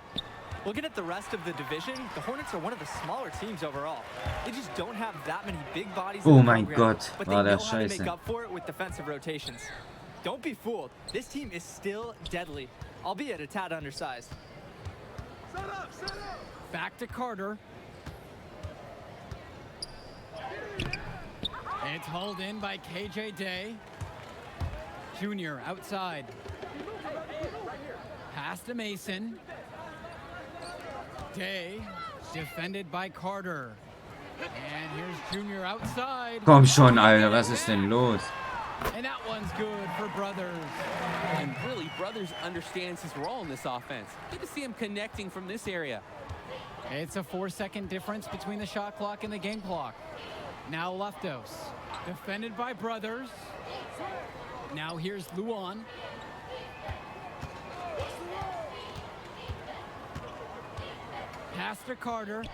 [SPEAKER 13] Looking at the rest of the division, the Hornets are one of the smaller teams overall. They just don't have that many big bodies in
[SPEAKER 1] Oh
[SPEAKER 13] the
[SPEAKER 1] mein
[SPEAKER 13] program,
[SPEAKER 1] Gott,
[SPEAKER 13] but
[SPEAKER 1] war
[SPEAKER 13] they know
[SPEAKER 1] das
[SPEAKER 13] how to make
[SPEAKER 1] scheiße.
[SPEAKER 13] up for it with defensive rotations. Don't be fooled. This team is still deadly, albeit a tad undersized.
[SPEAKER 11] Back to Carter. It's hauled in by KJ Day. Junior outside. Pass to Mason. Day defended by Carter. And here's Junior outside.
[SPEAKER 1] Komm schon, Alter, was ist denn los?
[SPEAKER 11] And that one's good for Brothers.
[SPEAKER 12] And really, Brothers understands his role in this offense. Good to see him connecting from this area.
[SPEAKER 11] It's a 4-second difference between the shot clock and the game clock. Now Leftos, defended by Brothers. Now here's Luan. Pass to Carter.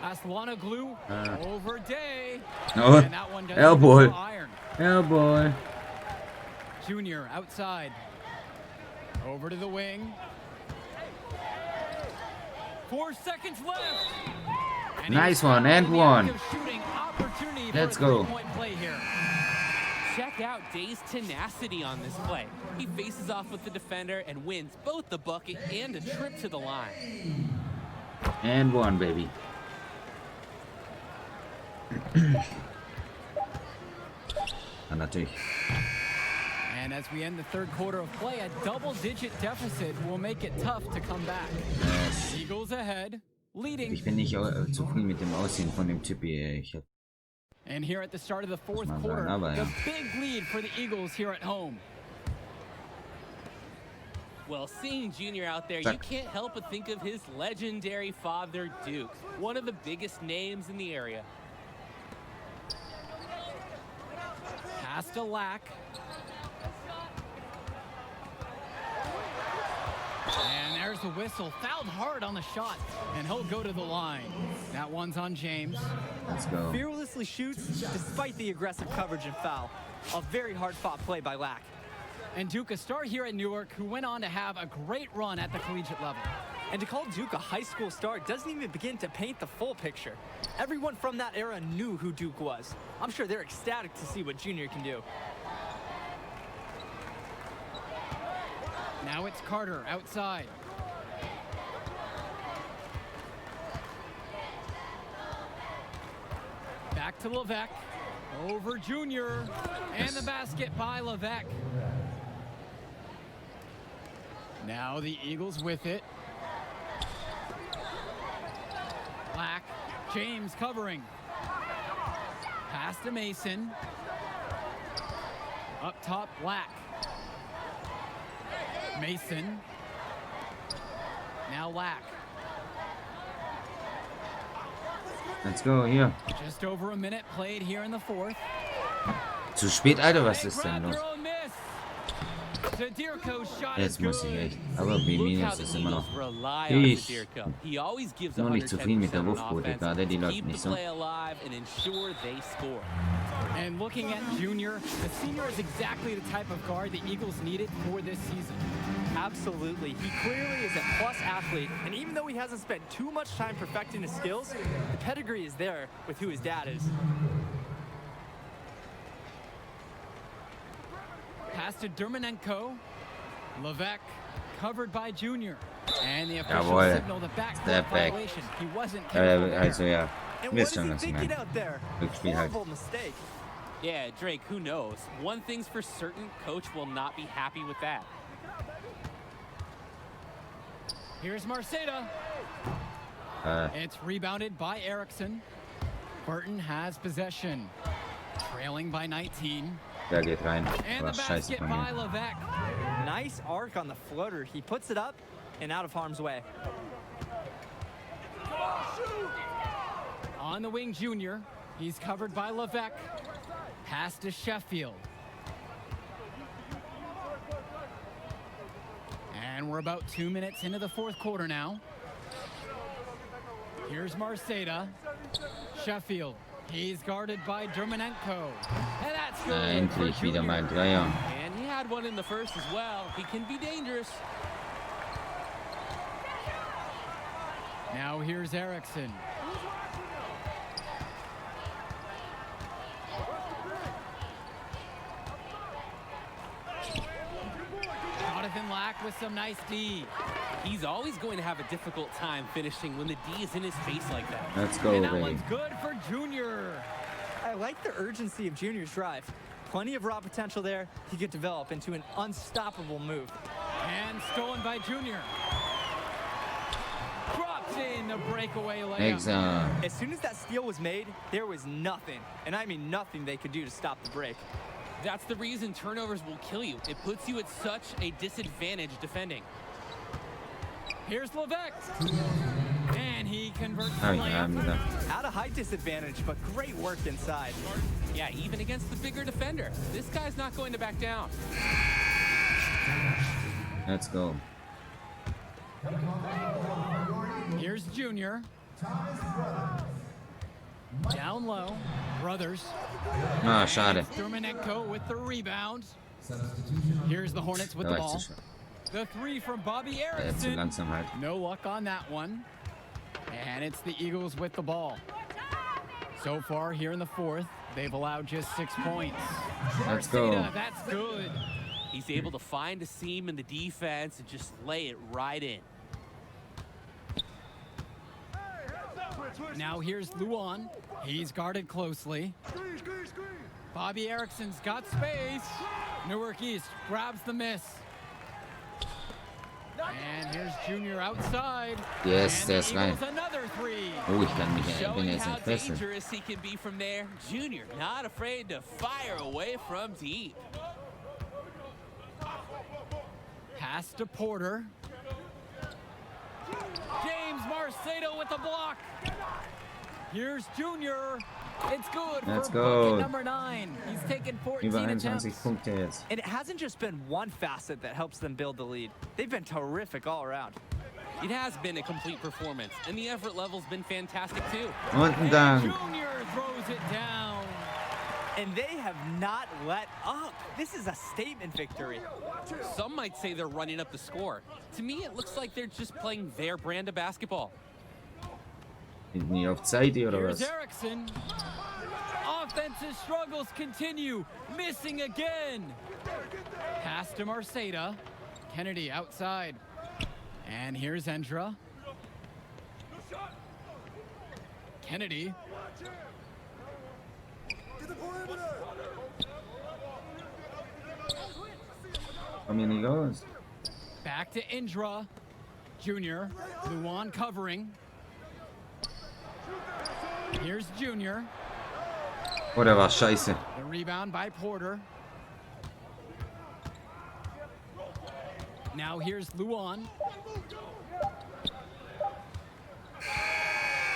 [SPEAKER 11] Aslana Glue over Day.
[SPEAKER 1] Oh,
[SPEAKER 11] And that one doesn't
[SPEAKER 1] elbow.
[SPEAKER 11] go iron.
[SPEAKER 1] Elbow.
[SPEAKER 11] Junior outside. Over to the wing. 4 seconds left. And
[SPEAKER 1] Nice
[SPEAKER 11] he's
[SPEAKER 1] one,
[SPEAKER 11] fouled
[SPEAKER 1] and
[SPEAKER 11] in the
[SPEAKER 1] one.
[SPEAKER 11] act of shooting. Opportunity
[SPEAKER 1] Let's
[SPEAKER 11] for a
[SPEAKER 1] go.
[SPEAKER 11] three-point play here.
[SPEAKER 12] Check out Day's tenacity on this play. He faces off with the defender and wins both the bucket and a trip to the line.
[SPEAKER 1] And one, baby. Und natürlich.
[SPEAKER 11] And as we end the third quarter of play, a double-digit deficit will make it tough to come back.
[SPEAKER 1] Yes.
[SPEAKER 11] Eagles ahead, leading.
[SPEAKER 1] Ich bin nicht zufrieden mit dem Aussehen von dem Typi, ey. Ich hab
[SPEAKER 11] And here at the start of the fourth
[SPEAKER 1] Muss man
[SPEAKER 11] quarter,
[SPEAKER 1] sagen, aber
[SPEAKER 11] the
[SPEAKER 1] ja.
[SPEAKER 11] big lead for the Eagles here at home.
[SPEAKER 12] Well, seeing Junior out there, you can't help but think of his legendary father, Duke, one of the biggest names in the area.
[SPEAKER 11] Pass to Lack. And there's the whistle. Fouled hard on the shot, and he'll go to the line. That one's on James.
[SPEAKER 1] Let's go.
[SPEAKER 13] Fearlessly shoots despite the aggressive coverage and foul. A very hard-fought play by Lack.
[SPEAKER 11] And Duke, a star here at Newark, who went on to have a great run at the collegiate level.
[SPEAKER 13] And to call Duke a high school star doesn't even begin to paint the full picture. Everyone from that era knew who Duke was. I'm sure they're ecstatic to see what Junior can do.
[SPEAKER 11] Now it's Carter outside. Back to Levesque. Over Junior. And the basket by Levesque. Now the Eagles with it. Black. James covering. Pass to Mason. Up top, Black. Mason. Now Lack.
[SPEAKER 1] Let's go, hier.
[SPEAKER 11] Just over a minute played here in the fourth.
[SPEAKER 1] Zu spät, Alter, was ist denn los? Jetzt muss ich echt. Aber B- ist immer noch. Ich bin noch nicht zufrieden mit der Wurfquote gerade, die läuft nicht so.
[SPEAKER 11] And looking at Junior, the senior is exactly the type of guard the Eagles needed for this season.
[SPEAKER 13] Absolutely. He clearly is a plus athlete, and even though he hasn't spent too much time perfecting his skills, the pedigree is there with who his dad is.
[SPEAKER 11] Pass to Dermanenko. Levesque covered by Junior. And the official
[SPEAKER 1] Jawohl.
[SPEAKER 11] signal the backcourt
[SPEAKER 1] Step back.
[SPEAKER 11] violation. He wasn't careful there.
[SPEAKER 1] Also ja,
[SPEAKER 13] And
[SPEAKER 1] wisst
[SPEAKER 13] what
[SPEAKER 1] schon,
[SPEAKER 13] is
[SPEAKER 1] was
[SPEAKER 13] he
[SPEAKER 1] ich
[SPEAKER 13] thinking
[SPEAKER 1] meine.
[SPEAKER 13] out there?
[SPEAKER 1] Rückspiel halt.
[SPEAKER 13] Horrible mistake.
[SPEAKER 12] Yeah, Drake, who knows? One thing's for certain, Coach will not be happy with that.
[SPEAKER 11] Here's Marceda. It's rebounded by Erickson. Burton has possession. Trailing by 19.
[SPEAKER 1] Der geht rein.
[SPEAKER 11] And
[SPEAKER 1] War
[SPEAKER 11] the
[SPEAKER 1] scheiße
[SPEAKER 11] basket
[SPEAKER 1] von
[SPEAKER 11] by
[SPEAKER 1] mir.
[SPEAKER 11] Levesque.
[SPEAKER 13] Nice arc on the floater. He puts it up and out of harm's way.
[SPEAKER 11] On the wing, Junior. He's covered by Levesque. Pass to Sheffield. And we're about 2 minutes into the fourth quarter now. Here's Marceda. Sheffield. He's guarded by Dermanenko. And that's good.
[SPEAKER 1] Endlich wieder mal ein Dreier.
[SPEAKER 12] And he had one in the first as well. He can be dangerous.
[SPEAKER 11] Now here's Erickson. Jonathan Lack with some nice D.
[SPEAKER 12] He's always going to have a difficult time finishing when the D is in his face like that.
[SPEAKER 1] Let's go,
[SPEAKER 11] And that
[SPEAKER 1] baby.
[SPEAKER 11] one's good for Junior.
[SPEAKER 13] I like the urgency of Junior's drive. Plenty of raw potential there. He could develop into an unstoppable move.
[SPEAKER 11] And stolen by Junior. Drops in the breakaway layup.
[SPEAKER 1] Exakt.
[SPEAKER 13] As soon as that steal was made, there was nothing, and I mean nothing they could do to stop the break.
[SPEAKER 12] That's the reason turnovers will kill you. It puts you at such a disadvantage defending.
[SPEAKER 11] Here's Levesque. And he converts the
[SPEAKER 1] Ah, ja,
[SPEAKER 11] layup.
[SPEAKER 1] wieder.
[SPEAKER 13] At a height disadvantage, but great work inside.
[SPEAKER 12] Yeah, even against the bigger defender. This guy's not going to back down.
[SPEAKER 1] Let's go.
[SPEAKER 11] Here's Junior. Down low. Brothers.
[SPEAKER 1] Ah, schade.
[SPEAKER 11] Dermanenko with the rebound. Here's the Hornets with
[SPEAKER 1] Da
[SPEAKER 11] the
[SPEAKER 1] war ich
[SPEAKER 11] ball.
[SPEAKER 1] zu schwach.
[SPEAKER 11] The three from Bobby
[SPEAKER 1] Zu
[SPEAKER 11] Erickson.
[SPEAKER 1] langsam halt.
[SPEAKER 11] No luck on that one. And it's the Eagles with the ball. So far here in the fourth, they've allowed just 6 points.
[SPEAKER 1] Let's go.
[SPEAKER 11] Marceda, that's good.
[SPEAKER 12] He's able to find a seam in the defense and just lay it right in.
[SPEAKER 11] Now here's Luan. He's guarded closely. Bobby Erickson's got space. Newark East grabs the miss. And here's Junior outside.
[SPEAKER 1] Yes,
[SPEAKER 11] And
[SPEAKER 1] der
[SPEAKER 11] the
[SPEAKER 1] ist rein.
[SPEAKER 11] Eagles another three.
[SPEAKER 1] Oh, ich kann mich, bin
[SPEAKER 12] Showing
[SPEAKER 1] jetzt
[SPEAKER 12] how
[SPEAKER 1] entfesselt.
[SPEAKER 12] dangerous he can be from there. Junior, not afraid to fire away from deep.
[SPEAKER 11] Pass to Porter. James Marcedo with the block. Here's Junior. It's good.
[SPEAKER 1] Let's
[SPEAKER 11] for
[SPEAKER 1] go.
[SPEAKER 11] bucket number 9. He's taken 14
[SPEAKER 1] Über
[SPEAKER 11] attempts.
[SPEAKER 1] 21 Punkte jetzt.
[SPEAKER 13] And it hasn't just been one facet that helps them build the lead. They've been terrific all around.
[SPEAKER 12] It has been a complete performance, and the effort level's been fantastic too.
[SPEAKER 1] Und ein Dank.
[SPEAKER 11] Junior throws it down.
[SPEAKER 13] And they have not let up. This is a statement victory.
[SPEAKER 12] Some might say they're running up the score. To me, it looks like they're just playing their brand of basketball.
[SPEAKER 1] Sind nie auf Zeit oder
[SPEAKER 11] Here's
[SPEAKER 1] was?
[SPEAKER 11] Erickson. Offensive struggles continue. Missing again. Pass to Marceda. Kennedy outside. And here's Endra. Kennedy.
[SPEAKER 1] Komm hier nicht los.
[SPEAKER 11] Back to Indra. Junior. Luan covering. Here's Junior.
[SPEAKER 1] Oh, der war scheiße.
[SPEAKER 11] The rebound by Porter. Now here's Luan.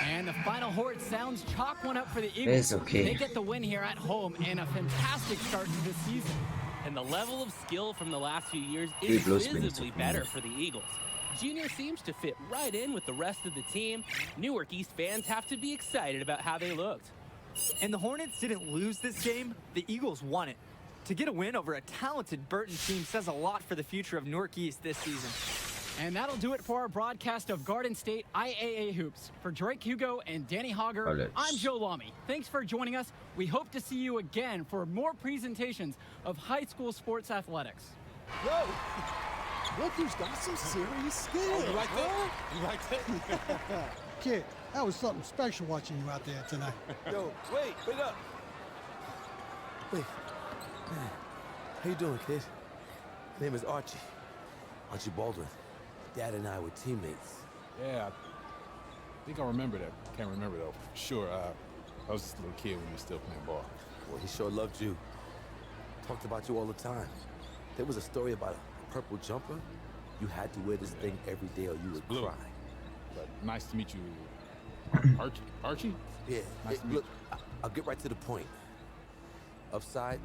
[SPEAKER 11] And the final horn sounds chalk one up for the Eagles.
[SPEAKER 1] It's okay.
[SPEAKER 11] They get the win here at home and a fantastic start to this season.
[SPEAKER 12] And the level of skill from the last few years is visibly better for the Eagles. Junior seems to fit right in with the rest of the team. Newark East fans have to be excited about how they looked.
[SPEAKER 13] And the Hornets didn't lose this game, the Eagles won it. To get a win over a talented Burton team says a lot for the future of Newark East this season.
[SPEAKER 11] And that'll do it for our broadcast of Garden State IAA Hoops. For Drake Hugo and Danny Hogger, I'm Joe Lamy. Thanks for joining us. We hope to see you again for more presentations of high school sports athletics.
[SPEAKER 14] Whoa! Look who's got some serious skill.
[SPEAKER 15] Oh, you right there? You right there?
[SPEAKER 14] Kid, that was something special watching you out there tonight.
[SPEAKER 15] Yo, wait up.
[SPEAKER 16] Wait. How you doing, kid? My name is Archie. Archie Baldwin. Dad and I were teammates.
[SPEAKER 9] Yeah, I think I remember that. Can't remember though. Sure, I was just a little kid when you were still playing ball.
[SPEAKER 16] Well, he sure loved you. Talked about you all the time. There was a story about a purple jumper. You had to wear this thing every day or you would cry.
[SPEAKER 9] But nice to meet you, Archie?
[SPEAKER 16] Yeah.
[SPEAKER 9] Nice to meet
[SPEAKER 16] look, I'll get right to the point. Upside,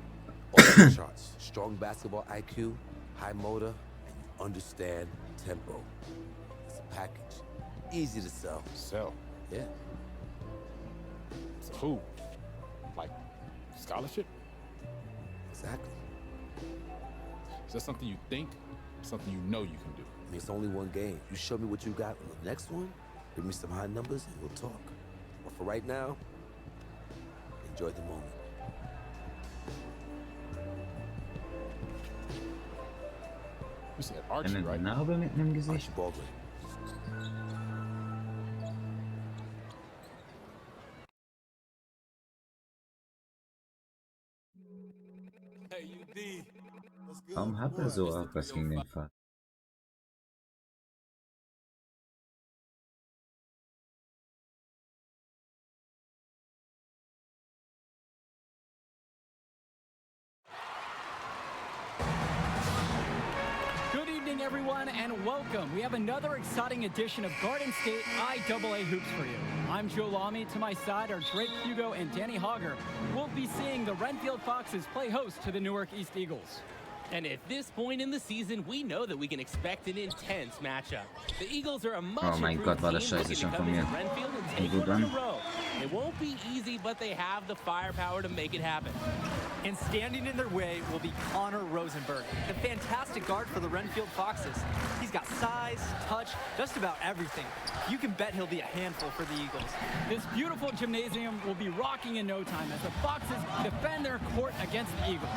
[SPEAKER 16] all the charts. Strong basketball IQ, high motor, and you understand tempo. It's a package. Easy to sell.
[SPEAKER 9] Sell?
[SPEAKER 16] Yeah.
[SPEAKER 9] So who? Like, scholarship?
[SPEAKER 16] Exactly.
[SPEAKER 9] Is that something you think? Something you know you can do?
[SPEAKER 16] I mean, it's only one game. You show me what you got on the next one, bring me some high numbers, and we'll talk. But for right now, enjoy the moment.
[SPEAKER 9] You said Archie, right?
[SPEAKER 1] Narbe mit einem Gesicht.
[SPEAKER 16] Archie Baldwin.
[SPEAKER 1] Warum hat er so auch was gegen den Fall?
[SPEAKER 11] Good evening, everyone, and welcome. We have another exciting edition of Garden State IAA Hoops for you. I'm Joe Lamy. To my side are Drake Hugo and Danny Hogger. We'll be seeing the Renfield Foxes play host to the Newark East Eagles.
[SPEAKER 12] And at this point in the season, we know that we can expect an intense matchup. The Eagles are a much improved
[SPEAKER 1] Gott, war das
[SPEAKER 12] team
[SPEAKER 1] scheiße
[SPEAKER 12] looking to
[SPEAKER 1] schon
[SPEAKER 12] come
[SPEAKER 1] von
[SPEAKER 12] into
[SPEAKER 1] mir.
[SPEAKER 12] Renfield and take
[SPEAKER 1] Gut
[SPEAKER 12] one in
[SPEAKER 1] an.
[SPEAKER 12] a row. It won't be easy, but they have the firepower to make it happen.
[SPEAKER 13] And standing in their way will be Connor Rosenberg, the fantastic guard for the Renfield Foxes. He's got size, touch, just about everything. You can bet he'll be a handful for the Eagles.
[SPEAKER 11] This beautiful gymnasium will be rocking in no time as the Foxes defend their court against the Eagles.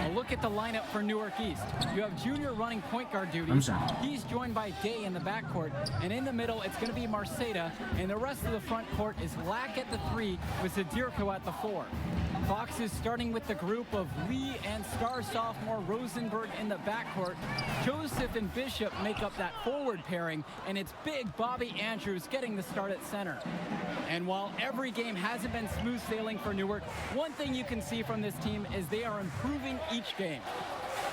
[SPEAKER 11] A look at the lineup for Newark East. You have Junior running point guard duties. He's joined by Day in the backcourt. And in the middle, it's going to be Marceda. And the rest of the front court is Lack at the 3 with Zadirko at the 4. Foxes starting with the group of Lee and star sophomore Rosenberg in the backcourt. Joseph and Bishop make up that forward pairing. And it's big Bobby Andrews getting the start at center. And while every game hasn't been smooth sailing for Newark, one thing you can see from this team is they are improving each game.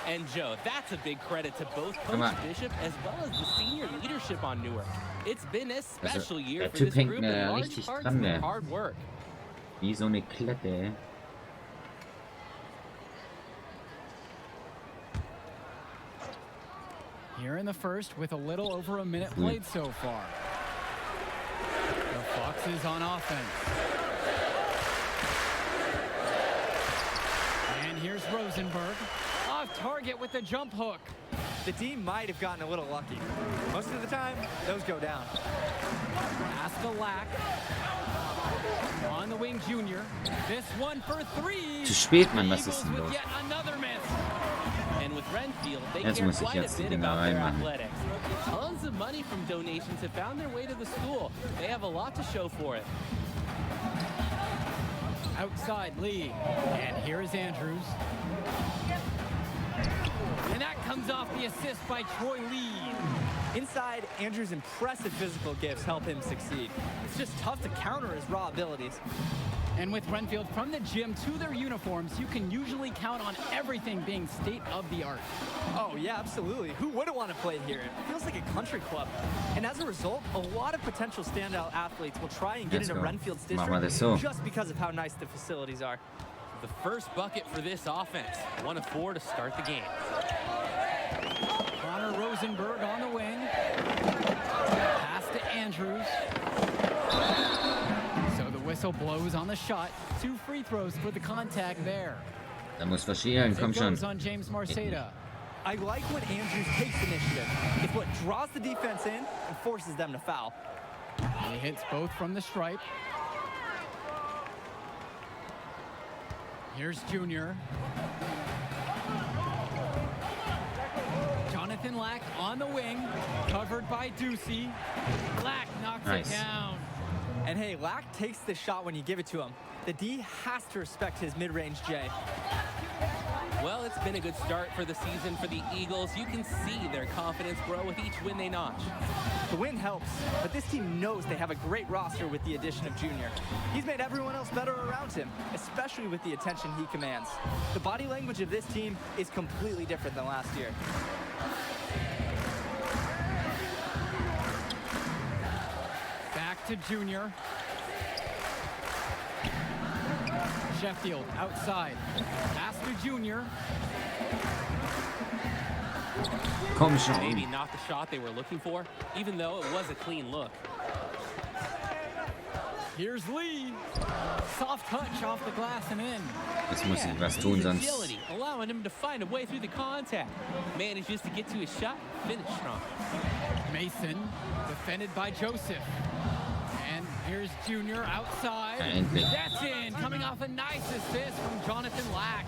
[SPEAKER 12] And Joe, that's a big credit to both Coach Bishop as well as the senior leadership on Newark. It's been a special year for this group in large part to their hard work.
[SPEAKER 1] Wie so eine Klette.
[SPEAKER 11] Here in the first with a little over a minute played so far. The Foxes on offense. And here's Rosenberg. Off target with the jump hook.
[SPEAKER 13] The D might have gotten a little lucky. Most of the time, those go down.
[SPEAKER 11] Pass to Lack. On the wing, Junior. This one for three.
[SPEAKER 1] Zu spät, Mann, was ist denn los?
[SPEAKER 11] Yet another miss.
[SPEAKER 12] And with Renfield, they
[SPEAKER 1] Jetzt
[SPEAKER 12] care
[SPEAKER 1] muss ich
[SPEAKER 12] quite
[SPEAKER 1] jetzt
[SPEAKER 12] a
[SPEAKER 1] die
[SPEAKER 12] bit
[SPEAKER 1] Dinger
[SPEAKER 12] about their
[SPEAKER 1] reinmachen.
[SPEAKER 12] athletics. Tons of money from donations have found their way to the school. They have a lot to show for it.
[SPEAKER 11] Outside Lee. And here is Andrews. And that comes off the assist by Troy Lee.
[SPEAKER 13] Inside, Andrews' impressive physical gifts help him succeed. It's just tough to counter his raw abilities.
[SPEAKER 11] And with Renfield, from the gym to their uniforms, you can usually count on everything being state-of-the-art.
[SPEAKER 13] Oh, yeah, absolutely. Who wouldn't want to play here? It feels like a country club. And as a result, a lot of potential standout athletes will try and get into Renfield's district just because of how nice the facilities are.
[SPEAKER 12] The first bucket for this offense. 1 of 4 to start the game.
[SPEAKER 11] Connor Rosenberg on the wing. Pass to Andrews. So the whistle blows on the shot. 2 free throws for the contact there.
[SPEAKER 1] Da muss was scheren, komm schon.
[SPEAKER 11] On James Marceda.
[SPEAKER 13] I like when Andrews takes initiative. It's what draws the defense in and forces them to foul.
[SPEAKER 11] He hits both from the stripe. Here's Junior. Jonathan Lack on the wing, covered by Ducey. Lack knocks it down.
[SPEAKER 13] And hey, Lack takes the shot when you give it to him. The D has to respect his mid-range J.
[SPEAKER 12] Well, it's been a good start for the season for the Eagles. You can see their confidence grow with each win they notch.
[SPEAKER 13] The win helps, but this team knows they have a great roster with the addition of Junior. He's made everyone else better around him, especially with the attention he commands. The body language of this team is completely different than last year.
[SPEAKER 11] Back to Junior. Sheffield outside. Pass to Junior.
[SPEAKER 1] Komm schon.
[SPEAKER 12] Maybe not the shot they were looking for, even though it was a clean look.
[SPEAKER 11] Here's Lee. Soft touch off the glass and in.
[SPEAKER 1] Jetzt muss ich was tun, sonst...
[SPEAKER 12] Agility, allowing him to find a way through the contact. Manages to get to his shot, finish strong.
[SPEAKER 11] Mason, defended by Joseph. And here's Junior outside. That's in, coming off a nice assist from Jonathan Lack.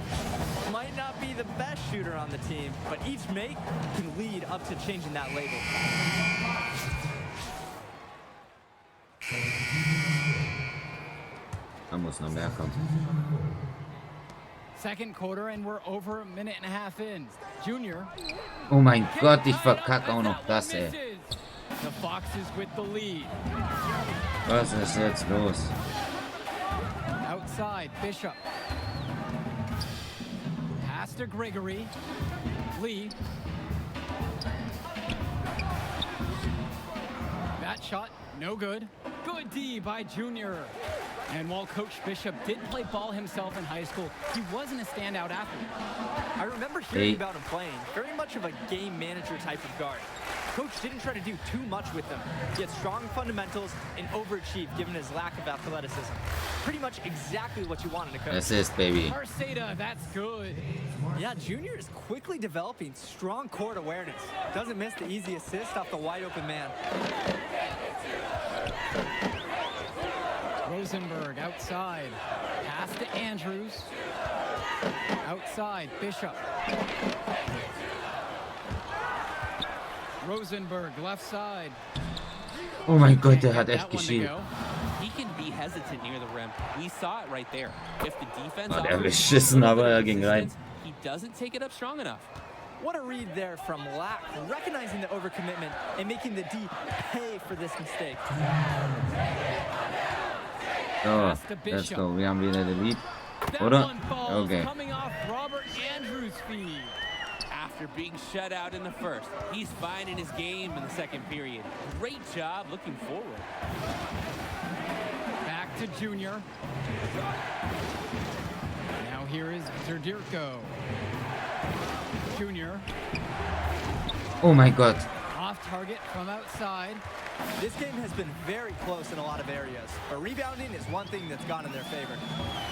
[SPEAKER 13] Might not be the best shooter on the team, but each make can lead up to changing that label.
[SPEAKER 1] Da muss noch mehr kommen.
[SPEAKER 11] Second quarter and we're over a minute and a half in. Junior.
[SPEAKER 1] Oh mein Gott, ich verkacke auch noch das, ey.
[SPEAKER 11] The Foxes with the lead.
[SPEAKER 1] Was ist jetzt los?
[SPEAKER 11] Outside, Bishop. Pass to Gregory. Lee. That shot, no good. Good D by Junior. And while Coach Bishop did play ball himself in high school, he wasn't a standout athlete.
[SPEAKER 13] I remember hearing about him playing. Very much of a game manager type of guard. Coach didn't try to do too much with them. He had strong fundamentals and overachieved given his lack of athleticism. Pretty much exactly what you wanted to coach.
[SPEAKER 1] Assist, baby.
[SPEAKER 11] Marceda, that's good.
[SPEAKER 13] Yeah, Junior is quickly developing strong court awareness. Doesn't miss the easy assist off the wide open man.
[SPEAKER 11] Rosenberg outside. Pass to Andrews. Outside, Bishop. Rosenberg, left side.
[SPEAKER 1] Oh mein Gott, der hat echt geschielt.
[SPEAKER 12] He can be hesitant near the rim. We saw it right there. If the defense
[SPEAKER 1] Der beschissen, aber er ging rein.
[SPEAKER 12] He doesn't take it up strong enough.
[SPEAKER 13] What a read there from Lack, recognizing the overcommitment and making the D pay for this mistake.
[SPEAKER 1] So, let's go. Wir haben wieder den Lead. Oder? Okay.
[SPEAKER 11] Coming off Robert Andrews' feed.
[SPEAKER 12] after being shut out in the first. He's finding his game in the second period. Great job looking forward.
[SPEAKER 11] Back to Junior. Now here is Zerdirko. Junior.
[SPEAKER 1] Oh my god.
[SPEAKER 11] Off target from outside.
[SPEAKER 13] This game has been very close in a lot of areas, but rebounding is one thing that's gone in their favor.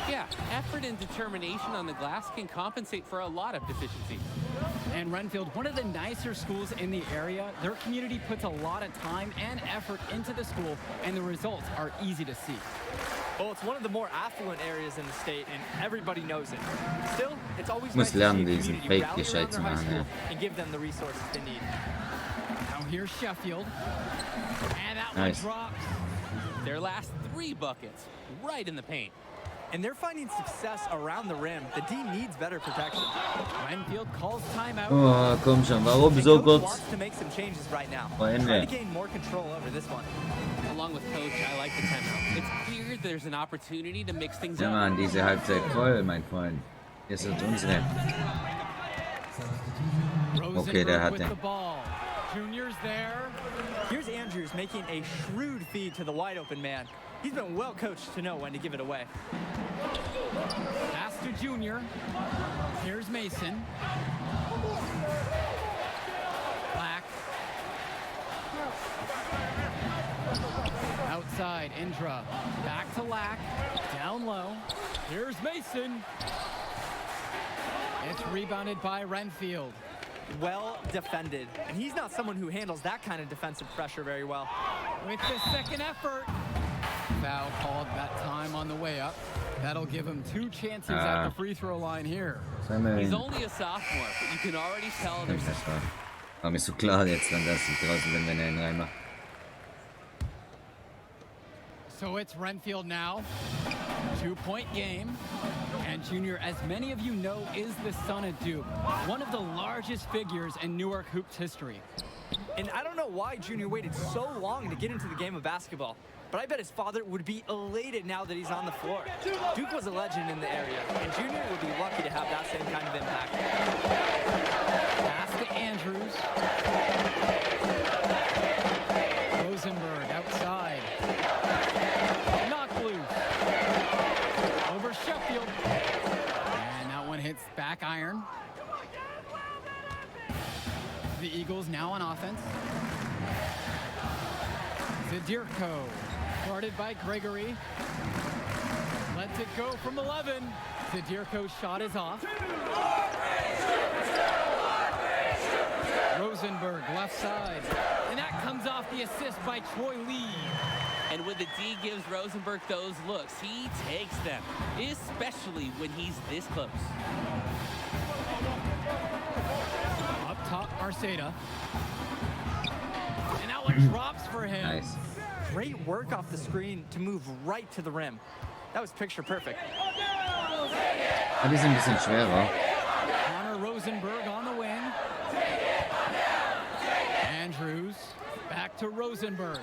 [SPEAKER 12] Yeah, effort and determination on the glass can compensate for a lot of deficiencies.
[SPEAKER 11] And Renfield, one of the nicer schools in the area, their community puts a lot of time and effort into the school, and the results are easy to see.
[SPEAKER 13] Well, it's one of the more affluent areas in the state, and everybody knows it. Still, it's always
[SPEAKER 1] Muss
[SPEAKER 13] nice to see a
[SPEAKER 1] lernen, diesen
[SPEAKER 13] community rally around
[SPEAKER 1] Fake-Gescheit zu
[SPEAKER 13] their high
[SPEAKER 1] machen,
[SPEAKER 13] school
[SPEAKER 1] ja.
[SPEAKER 13] and give them the resources they need.
[SPEAKER 11] Now here's Sheffield. And that
[SPEAKER 1] Nice.
[SPEAKER 11] one drops.
[SPEAKER 12] Their last 3 buckets, right in the paint.
[SPEAKER 13] And they're finding success around the rim. The D needs better protection.
[SPEAKER 11] Renfield calls timeout.
[SPEAKER 1] Oh, komm schon, warum
[SPEAKER 13] The
[SPEAKER 1] so
[SPEAKER 13] coach
[SPEAKER 1] kurz?
[SPEAKER 13] wants to make some changes right now.
[SPEAKER 1] Vor Ende.
[SPEAKER 13] Trying to gain more control over this one.
[SPEAKER 12] Along with Coach, I like the timeout. It's clear there's an opportunity to mix things
[SPEAKER 1] Sieh
[SPEAKER 12] up.
[SPEAKER 1] mal an diese Halbzeit voll, mein Freund. Jetzt ist unsere. Okay, der
[SPEAKER 11] Rosenberg
[SPEAKER 1] hat
[SPEAKER 11] with
[SPEAKER 1] den.
[SPEAKER 11] the ball. Junior's there.
[SPEAKER 13] Here's Andrews making a shrewd feed to the wide open man. He's been well coached to know when to give it away.
[SPEAKER 11] Pass to Junior. Here's Mason. Black. Outside, Indra. Back to Lack. Down low. Here's Mason. It's rebounded by Renfield.
[SPEAKER 13] Well defended. And he's not someone who handles that kind of defensive pressure very well.
[SPEAKER 11] With the second effort. Foul called that time on the way up. That'll give him 2 chances at the free throw line here.
[SPEAKER 12] He's only a sophomore, but you can already tell there's
[SPEAKER 1] Das war mir so klar jetzt, dann dass ich draußen bin, wenn er ihn reinmacht.
[SPEAKER 11] So it's Renfield now. 2-point game. And Junior, as many of you know, is the son of Duke, one of the largest figures in Newark hoops history.
[SPEAKER 13] And I don't know why Junior waited so long to get into the game of basketball, but I bet his father would be elated now that he's on the floor. Duke was a legend in the area, and Junior would be lucky to have that same kind of impact.
[SPEAKER 11] Pass to Andrews. Rosenberg outside. Knock loose. Over Sheffield. And that one hits back iron. The Eagles now on offense. Zerdirko, guarded by Gregory. Lets it go from 11. Zerdirko's shot is off. Rosenberg, left side. And that comes off the assist by Troy Lee.
[SPEAKER 12] And when the D gives Rosenberg those looks, he takes them, especially when he's this close.
[SPEAKER 11] Up top, Arceda. And that one drops for him.
[SPEAKER 1] Nice.
[SPEAKER 13] Great work off the screen to move right to the rim. That was picture perfect.
[SPEAKER 1] Ah, die sind ein bisschen schwerer.
[SPEAKER 11] Connor Rosenberg on the wing. Andrews, back to Rosenberg.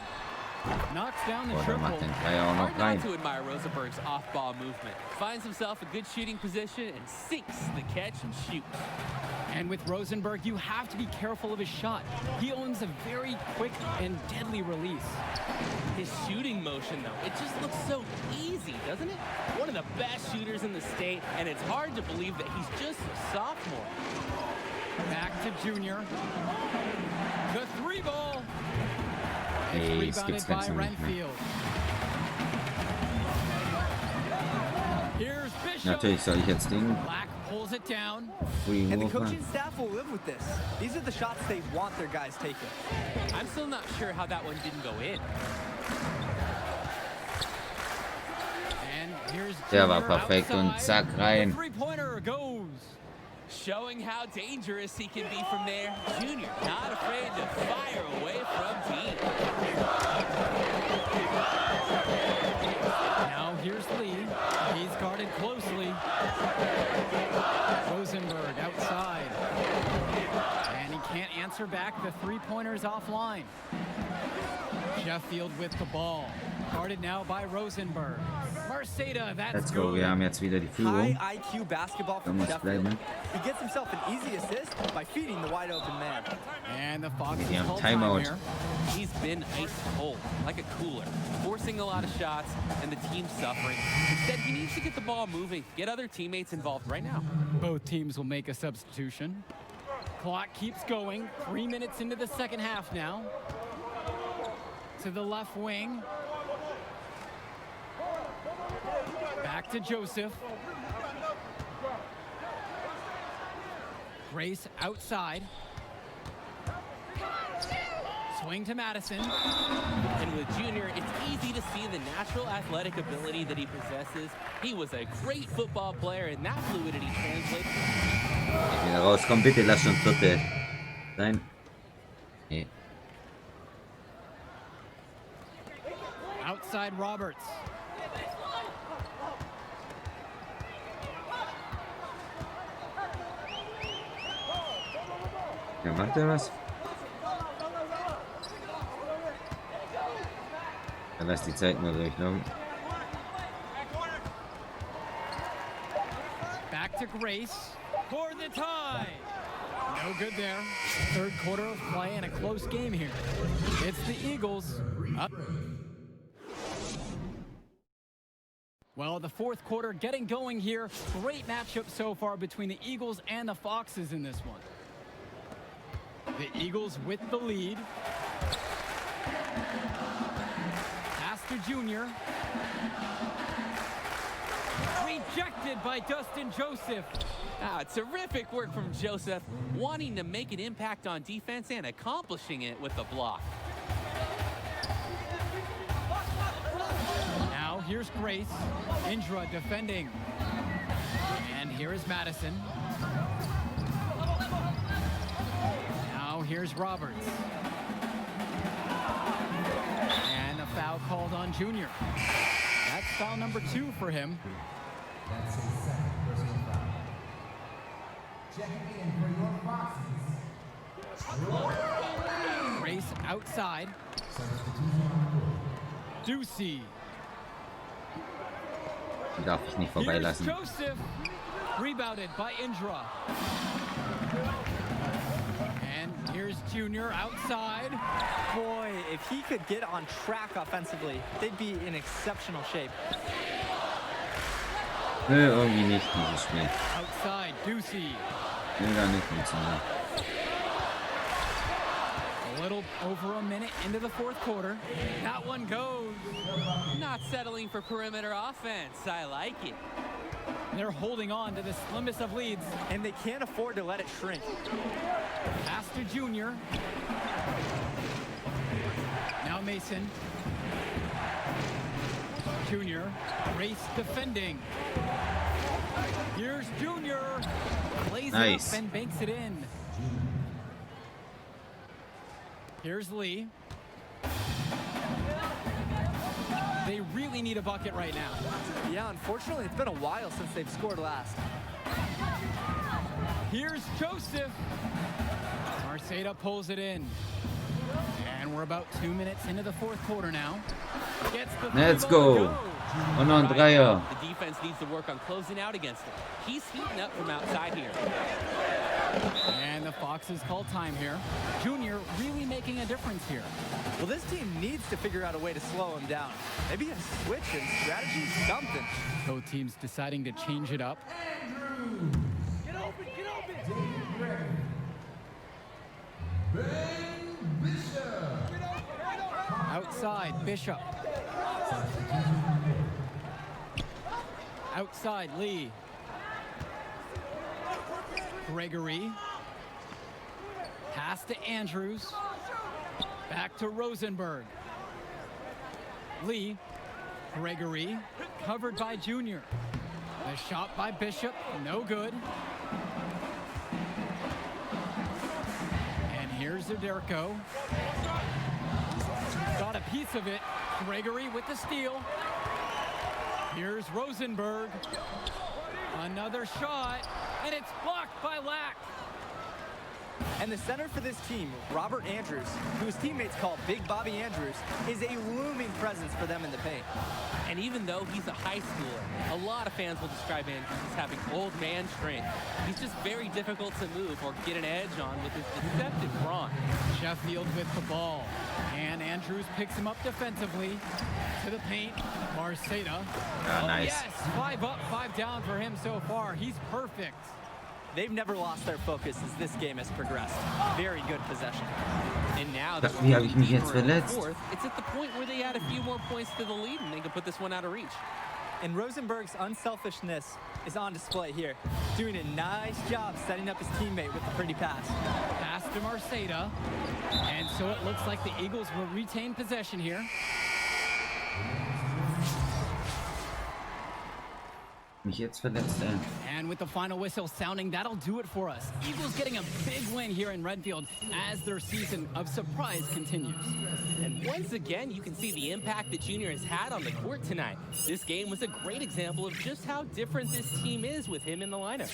[SPEAKER 11] Knocks down the
[SPEAKER 1] Oh, der
[SPEAKER 11] triple.
[SPEAKER 1] macht den Dreier auch noch
[SPEAKER 12] Hard not
[SPEAKER 1] rein.
[SPEAKER 12] to admire Rosenberg's off-ball movement. Finds himself a good shooting position and sinks the catch and shoots.
[SPEAKER 11] And with Rosenberg, you have to be careful of his shot. He owns a very quick and deadly release.
[SPEAKER 12] His shooting motion, though, it just looks so easy, doesn't it? One of the best shooters in the state, and it's hard to believe that he's just a sophomore.
[SPEAKER 11] Back to Junior. The 3-ball. It's
[SPEAKER 1] Ey, das
[SPEAKER 11] rebounded
[SPEAKER 1] gibt's
[SPEAKER 11] by
[SPEAKER 1] ganz nicht mehr.
[SPEAKER 11] Renfield. Here's Bishop.
[SPEAKER 1] Natürlich soll ich jetzt Ding.
[SPEAKER 11] Black pulls it down.
[SPEAKER 1] Free
[SPEAKER 13] And the
[SPEAKER 1] Wurf
[SPEAKER 13] coaching
[SPEAKER 1] machen.
[SPEAKER 13] staff will live with this. These are the shots they want their guys taking.
[SPEAKER 12] I'm still not sure how that one didn't go in.
[SPEAKER 11] And here's
[SPEAKER 1] Der war
[SPEAKER 11] Junior
[SPEAKER 1] perfekt und
[SPEAKER 11] outside.
[SPEAKER 1] zack rein.
[SPEAKER 11] The three-pointer goes.
[SPEAKER 12] Showing how dangerous he can be from there. Junior, not afraid to fire away from deep.
[SPEAKER 11] Now here's Lee. He's guarded closely. Rosenberg outside. And he can't answer back. The three-pointer's offline. Sheffield with the ball. Guarded now by Rosenberg. Let's
[SPEAKER 1] go, wir haben jetzt wieder die Führung.
[SPEAKER 13] High IQ basketball from Sheffield. He gets himself an easy assist by feeding the wide open man.
[SPEAKER 11] And the Fox
[SPEAKER 1] Die haben Timeout.
[SPEAKER 12] He's been ice cold, like a cooler, forcing a lot of shots, and the team's suffering. Instead, he needs to get the ball moving, get other teammates involved right now.
[SPEAKER 11] Both teams will make a substitution. Clock keeps going. 3 minutes into the second half now. To the left wing. Back to Joseph. Grace outside. Swing to Madison.
[SPEAKER 12] And with Junior, it's easy to see the natural athletic ability that he possesses. He was a great football player, and that fluidity translates.
[SPEAKER 1] Wieder rauskommen, bitte lass schon vierte sein. Nee.
[SPEAKER 11] Outside Roberts.
[SPEAKER 1] Ja, macht er was? Er lässt die Zeit nur durchlaufen.
[SPEAKER 11] Back to Grace for the tie. No good there. Third quarter of play and a close game here. It's the Eagles up. Well, the fourth quarter getting going here. Great matchup so far between the Eagles and the Foxes in this one. The Eagles with the lead. Pass to Junior. Rejected by Dustin Joseph.
[SPEAKER 12] Terrific work from Joseph, wanting to make an impact on defense and accomplishing it with the block.
[SPEAKER 11] Now here's Grace. Indra defending. And here is Madison. Now here's Roberts. And a foul called on Junior. That's foul number 2 for him.
[SPEAKER 17] That's his second personal foul. Checking in for your Foxes.
[SPEAKER 11] Grace outside. Ducey.
[SPEAKER 1] Die darf ich nicht vorbeilassen.
[SPEAKER 11] Here's Joseph. Rebounded by Indra. And here's Junior outside.
[SPEAKER 13] Boy, if he could get on track offensively, they'd be in exceptional shape.
[SPEAKER 1] Irgendwie nicht dieses Spiel.
[SPEAKER 11] Outside, Ducey.
[SPEAKER 1] Gar nicht funktioniert.
[SPEAKER 11] A little over a minute into the fourth quarter. That one goes.
[SPEAKER 12] Not settling for perimeter offense. I like it.
[SPEAKER 11] They're holding on to the slimmest of leads.
[SPEAKER 13] And they can't afford to let it shrink.
[SPEAKER 11] Pass to Junior. Now Mason. Junior. Race defending. Here's Junior. Plays it up and banks it in. Here's Lee. They really need a bucket right now.
[SPEAKER 13] Yeah, unfortunately, it's been a while since they've scored last.
[SPEAKER 11] Here's Joseph. Marceda pulls it in. And we're about 2 minutes into the fourth quarter now.
[SPEAKER 1] Let's go. Und noch ein Dreier.
[SPEAKER 12] The defense needs to work on closing out against it. He's heating up from outside here.
[SPEAKER 11] And the Foxes call time here. Junior really making a difference here.
[SPEAKER 13] Well, this team needs to figure out a way to slow him down. Maybe a switch in strategy, something.
[SPEAKER 11] Both teams deciding to change it up.
[SPEAKER 17] Get open, get open! Ben Bishop!
[SPEAKER 11] Outside, Bishop. Outside, Lee. Gregory. Pass to Andrews. Back to Rosenberg. Lee. Gregory. Covered by Junior. The shot by Bishop. No good. And here's Zderko. Got a piece of it. Gregory with the steal. Here's Rosenberg. Another shot. And it's blocked by Lack.
[SPEAKER 13] And the center for this team, Robert Andrews, who his teammates call Big Bobby Andrews, is a looming presence for them in the paint.
[SPEAKER 12] And even though he's a high schooler, a lot of fans will describe Andrews as having old man strength. He's just very difficult to move or get an edge on with his deceptive brawn.
[SPEAKER 11] Sheffield with the ball. And Andrews picks him up defensively. To the paint. Marceta.
[SPEAKER 1] Nice.
[SPEAKER 11] Yes, 5 up, 5 down for him so far. He's perfect.
[SPEAKER 13] They've never lost their focus as this game has progressed. Very good possession.
[SPEAKER 12] And now
[SPEAKER 1] Wie habe ich mich jetzt verletzt?
[SPEAKER 12] It's at the point where they add a few more points to the lead and they can put this one out of reach.
[SPEAKER 13] And Rosenberg's unselfishness is on display here, doing a nice job setting up his teammate with the pretty pass.
[SPEAKER 11] Pass to Marceta. And so it looks like the Eagles will retain possession here.
[SPEAKER 1] Mich jetzt verletzt, ey.
[SPEAKER 11] And with the final whistle sounding, that'll do it for us. Eagles getting a big win here in Redfield as their season of surprise continues.
[SPEAKER 12] And once again, you can see the impact that Junior has had on the court tonight. This game was a great example of just how different this team is with him in the lineup.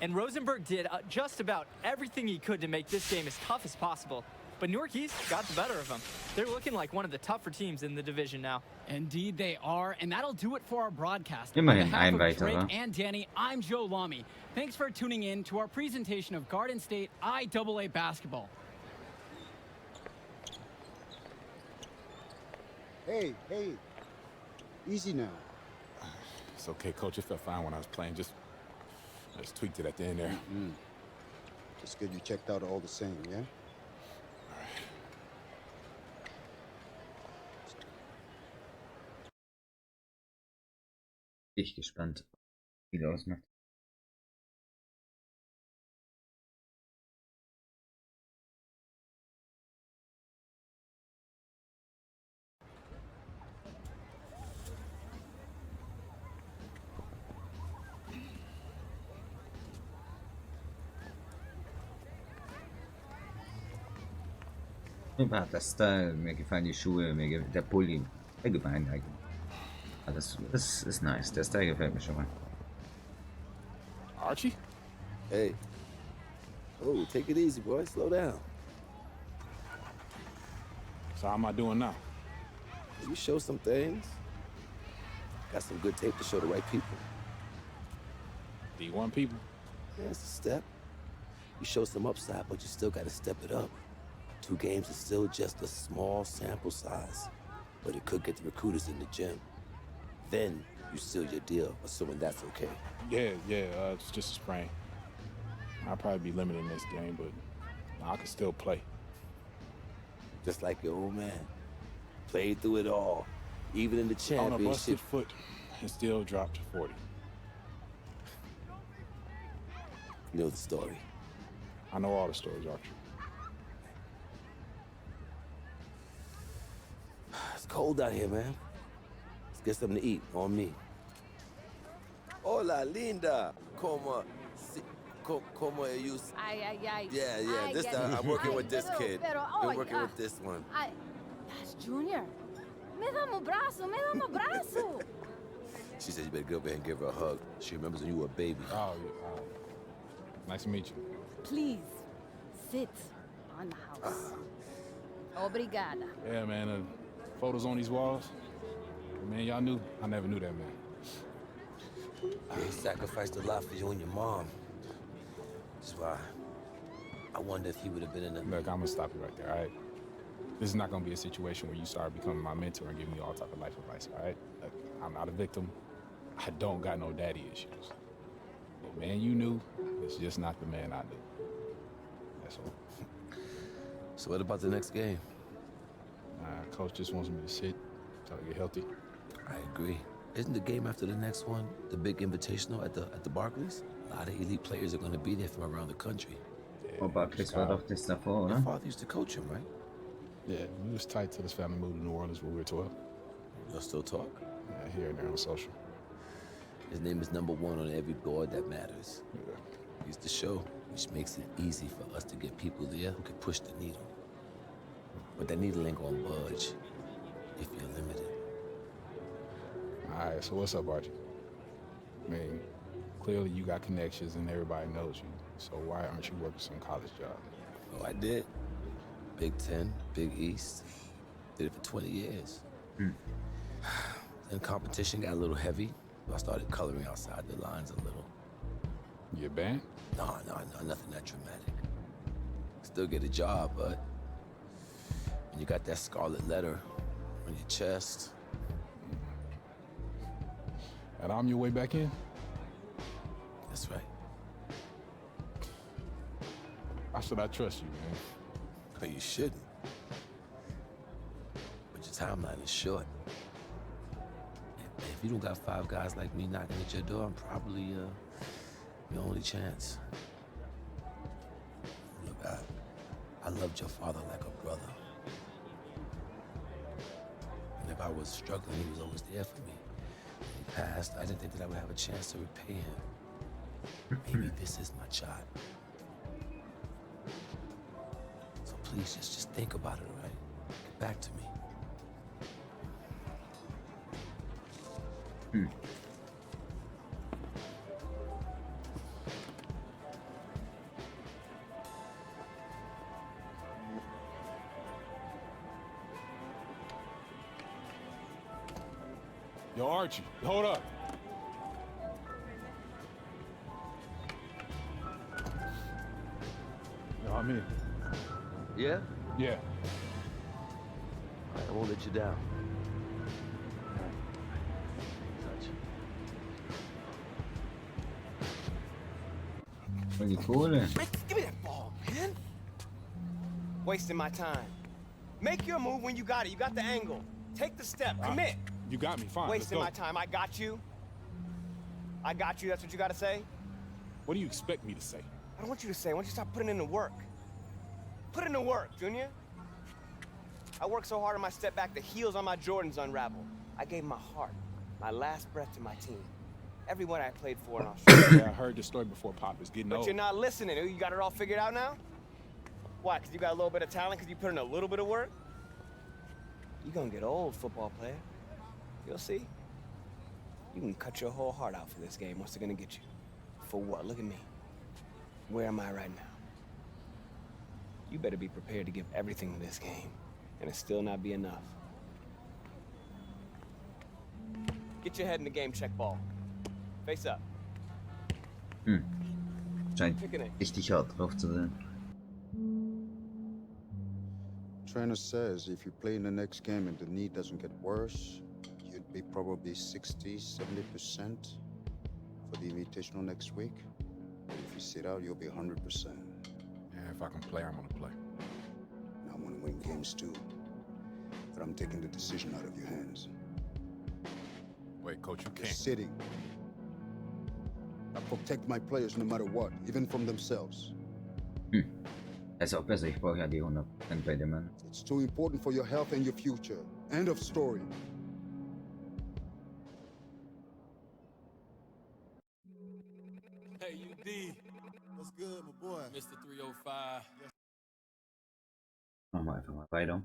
[SPEAKER 13] And Rosenberg did just about everything he could to make this game as tough as possible. But Newark East got the better of them. They're looking like one of the tougher teams in the division now.
[SPEAKER 11] Indeed they are, and that'll do it for our broadcast.
[SPEAKER 1] Immerhin
[SPEAKER 11] On behalf
[SPEAKER 1] ein
[SPEAKER 11] of
[SPEAKER 1] weiterer.
[SPEAKER 11] Drake and Danny, I'm Joe Lamy. Thanks for tuning in to our presentation of Garden State IAA basketball.
[SPEAKER 10] Hey, easy now.
[SPEAKER 9] It's okay, Coach. It felt fine when I was playing. Just tweaked it at the end there.
[SPEAKER 10] Just good you checked out all the same, yeah?
[SPEAKER 1] Bin ich gespannt, wie der ausmacht. Der Style, mir gefallen die Schuhe, mir gefällt der Pulli, allgemein eigentlich. Das ist nice, der Style gefällt mir schon mal.
[SPEAKER 16] Archie? Hey. Oh, take it easy, boy. Slow down.
[SPEAKER 9] So how am I doing now?
[SPEAKER 16] You show some things. Got some good tape to show the right people.
[SPEAKER 9] D1 people?
[SPEAKER 16] Yeah, it's a step. You show some upside, but you still got to step it up. 2 games is still just a small sample size, but it could get the recruiters in the gym. Then you seal your deal, assuming that's okay.
[SPEAKER 9] Yeah, it's just a sprain. I'll probably be limited in this game, but I can still play.
[SPEAKER 16] Just like your old man. Played through it all, even in the championship.
[SPEAKER 9] On a busted foot and still dropped 40.
[SPEAKER 16] You know the story.
[SPEAKER 9] I know all the stories, Archie.
[SPEAKER 16] It's cold out here, man. Let's get something to eat on me. Hola, linda. Como ellos?
[SPEAKER 18] Ay.
[SPEAKER 16] Yeah. This time I'm working with this kid. Been working with this one.
[SPEAKER 18] That's Junior. Me dá um braço.
[SPEAKER 16] She said you better go over there and give her a hug. She remembers when you were a baby.
[SPEAKER 9] Oh, yeah. Nice to meet you.
[SPEAKER 18] Please, sit on the house. Obrigada.
[SPEAKER 9] Yeah, man. Photos on these walls. Man, y'all knew. I never knew that, man.
[SPEAKER 16] He sacrificed a lot for you and your mom. That's why I wonder if he would have been in a...
[SPEAKER 9] Look, I'm gonna stop you right there, all right? This is not gonna be a situation where you start becoming my mentor and giving me all type of life advice, all right? Look, I'm not a victim. I don't got no daddy issues. The man you knew is just not the man I knew. That's all.
[SPEAKER 16] So what about the next game?
[SPEAKER 9] Coach just wants me to sit until I get healthy.
[SPEAKER 16] I agree. Isn't the game after the next one the big invitational at the Barclays? A lot of elite players are going to be there from around the country.
[SPEAKER 1] Oh, Barclays war doch das davor, oder?
[SPEAKER 16] Your father used to coach him, right?
[SPEAKER 9] Yeah, we was tight till his family moved to New Orleans when we were 12.
[SPEAKER 16] Y'all still talk?
[SPEAKER 9] Yeah, here and there on social.
[SPEAKER 16] His name is #1 on every board that matters.
[SPEAKER 9] Yeah.
[SPEAKER 16] He's the show, which makes it easy for us to get people there who can push the needle. But that needle ain't gonna budge if you're limited.
[SPEAKER 9] All right, so what's up, Archie? I mean, clearly you got connections and everybody knows you. So why aren't you working some college job?
[SPEAKER 16] Oh, I did. Big Ten, Big East. Did it for 20 years. Then competition got a little heavy. So I started coloring outside the lines a little.
[SPEAKER 9] You a band?
[SPEAKER 16] No, nothing that dramatic. Still get a job, but when you got that scarlet letter on your chest.
[SPEAKER 9] And I'm your way back in?
[SPEAKER 16] That's right.
[SPEAKER 9] Why should I trust you, man?
[SPEAKER 16] No, you shouldn't. But your timeline is short. If you don't got 5 guys like me knocking at your door, I'm probably your only chance. Look, I loved your father like a brother. And if I was struggling, he was always there for me. When he passed, I didn't think that I would have a chance to repay him. Maybe this is my shot. So please, just think about it, all right? Get back to me.
[SPEAKER 9] Yo, Archie, hold up. Yo, I'm in.
[SPEAKER 16] Yeah?
[SPEAKER 9] Yeah.
[SPEAKER 16] All right, I won't let you down.
[SPEAKER 1] Pretty cool, eh?
[SPEAKER 8] Give me that ball, man. Wasting my time. Make your move when you got it. You got the angle. Take the step. Commit.
[SPEAKER 9] You got me, fine.
[SPEAKER 8] Wasting my time. I got you. I got you. That's what you got to say?
[SPEAKER 9] What do you expect me to say?
[SPEAKER 8] I don't want you to say. I want you to stop putting in the work. Put in the work, Junior. I worked so hard on my step back, the heels on my Jordans unraveled. I gave my heart, my last breath to my team. Everyone I played for in Australia.
[SPEAKER 9] Yeah, I heard the story before, Pop. It's getting
[SPEAKER 8] But
[SPEAKER 9] old.
[SPEAKER 8] you're not listening. You got it all figured out now? Why? Because you got a little bit of talent? Because you put in a little bit of work? You're going to get old, football player. You'll see. You can cut your whole heart out for this game. What's it going to get you? For what? Look at me. Where am I right now? You better be prepared to give everything to this game, and it still not be enough. Get your head in the game, check ball. Face up.
[SPEAKER 1] Scheint richtig hart drauf zu sein.
[SPEAKER 4] Trainer says if you play in the next game and the knee doesn't get worse, you'd be probably 60, 70% for the invitational next week. If you sit out, you'll be 100%.
[SPEAKER 9] Yeah, if I can play, I'm gonna play.
[SPEAKER 4] I want to win games too, but I'm taking the decision out of your hands.
[SPEAKER 9] Wait, Coach, you
[SPEAKER 4] You're
[SPEAKER 9] can't.
[SPEAKER 4] sitting. I protect my players no matter what, even from themselves.
[SPEAKER 1] Ist auch besser, ich brauche ja die 100% bei dem Mann.
[SPEAKER 4] It's too important for your health and your future. End of story.
[SPEAKER 3] Hey, UD.
[SPEAKER 15] What's good, my boy?
[SPEAKER 3] Mr. 305.
[SPEAKER 1] Machen wir einfach mal weiter.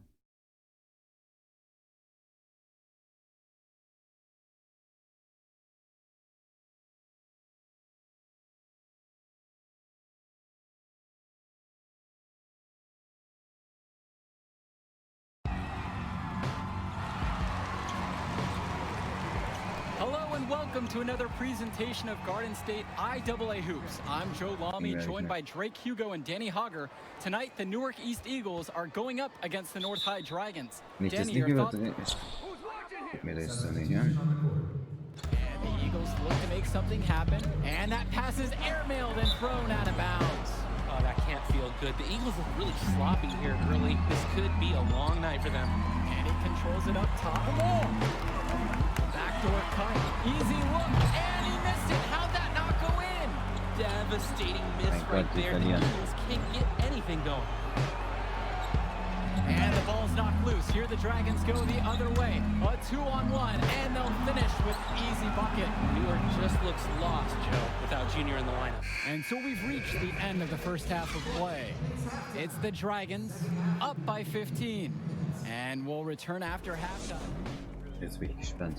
[SPEAKER 11] Hello and welcome to another presentation of Garden State IAA Hoops. I'm Joe Lamy, joined by Drake Hugo and Danny Hogger. Tonight, the Newark East Eagles are going up against the North High Dragons.
[SPEAKER 1] Nicht das
[SPEAKER 11] Danny,
[SPEAKER 1] Ding
[SPEAKER 11] your thoughts?
[SPEAKER 1] Gib mir das dann nicht, ja?
[SPEAKER 11] And the Eagles look to make something happen. And that pass is airmailed and thrown out of bounds.
[SPEAKER 12] Oh, that can't feel good. The Eagles look really sloppy here early. This could be a long night for them.
[SPEAKER 11] And he controls it up top. Backdoor cut. Easy look. And he missed it. How'd that not go in?
[SPEAKER 12] Devastating miss right there. The Eagles can't get anything going.
[SPEAKER 11] And the ball's knocked loose. Here the Dragons go the other way. A 2-on-1, and they'll finish with easy bucket.
[SPEAKER 12] Newark just looks lost, Joe, without Junior in the lineup.
[SPEAKER 11] And so we've reached the end of the first half of play. It's the Dragons up by 15. And we'll return after halftime.
[SPEAKER 1] Jetzt bin ich gespannt.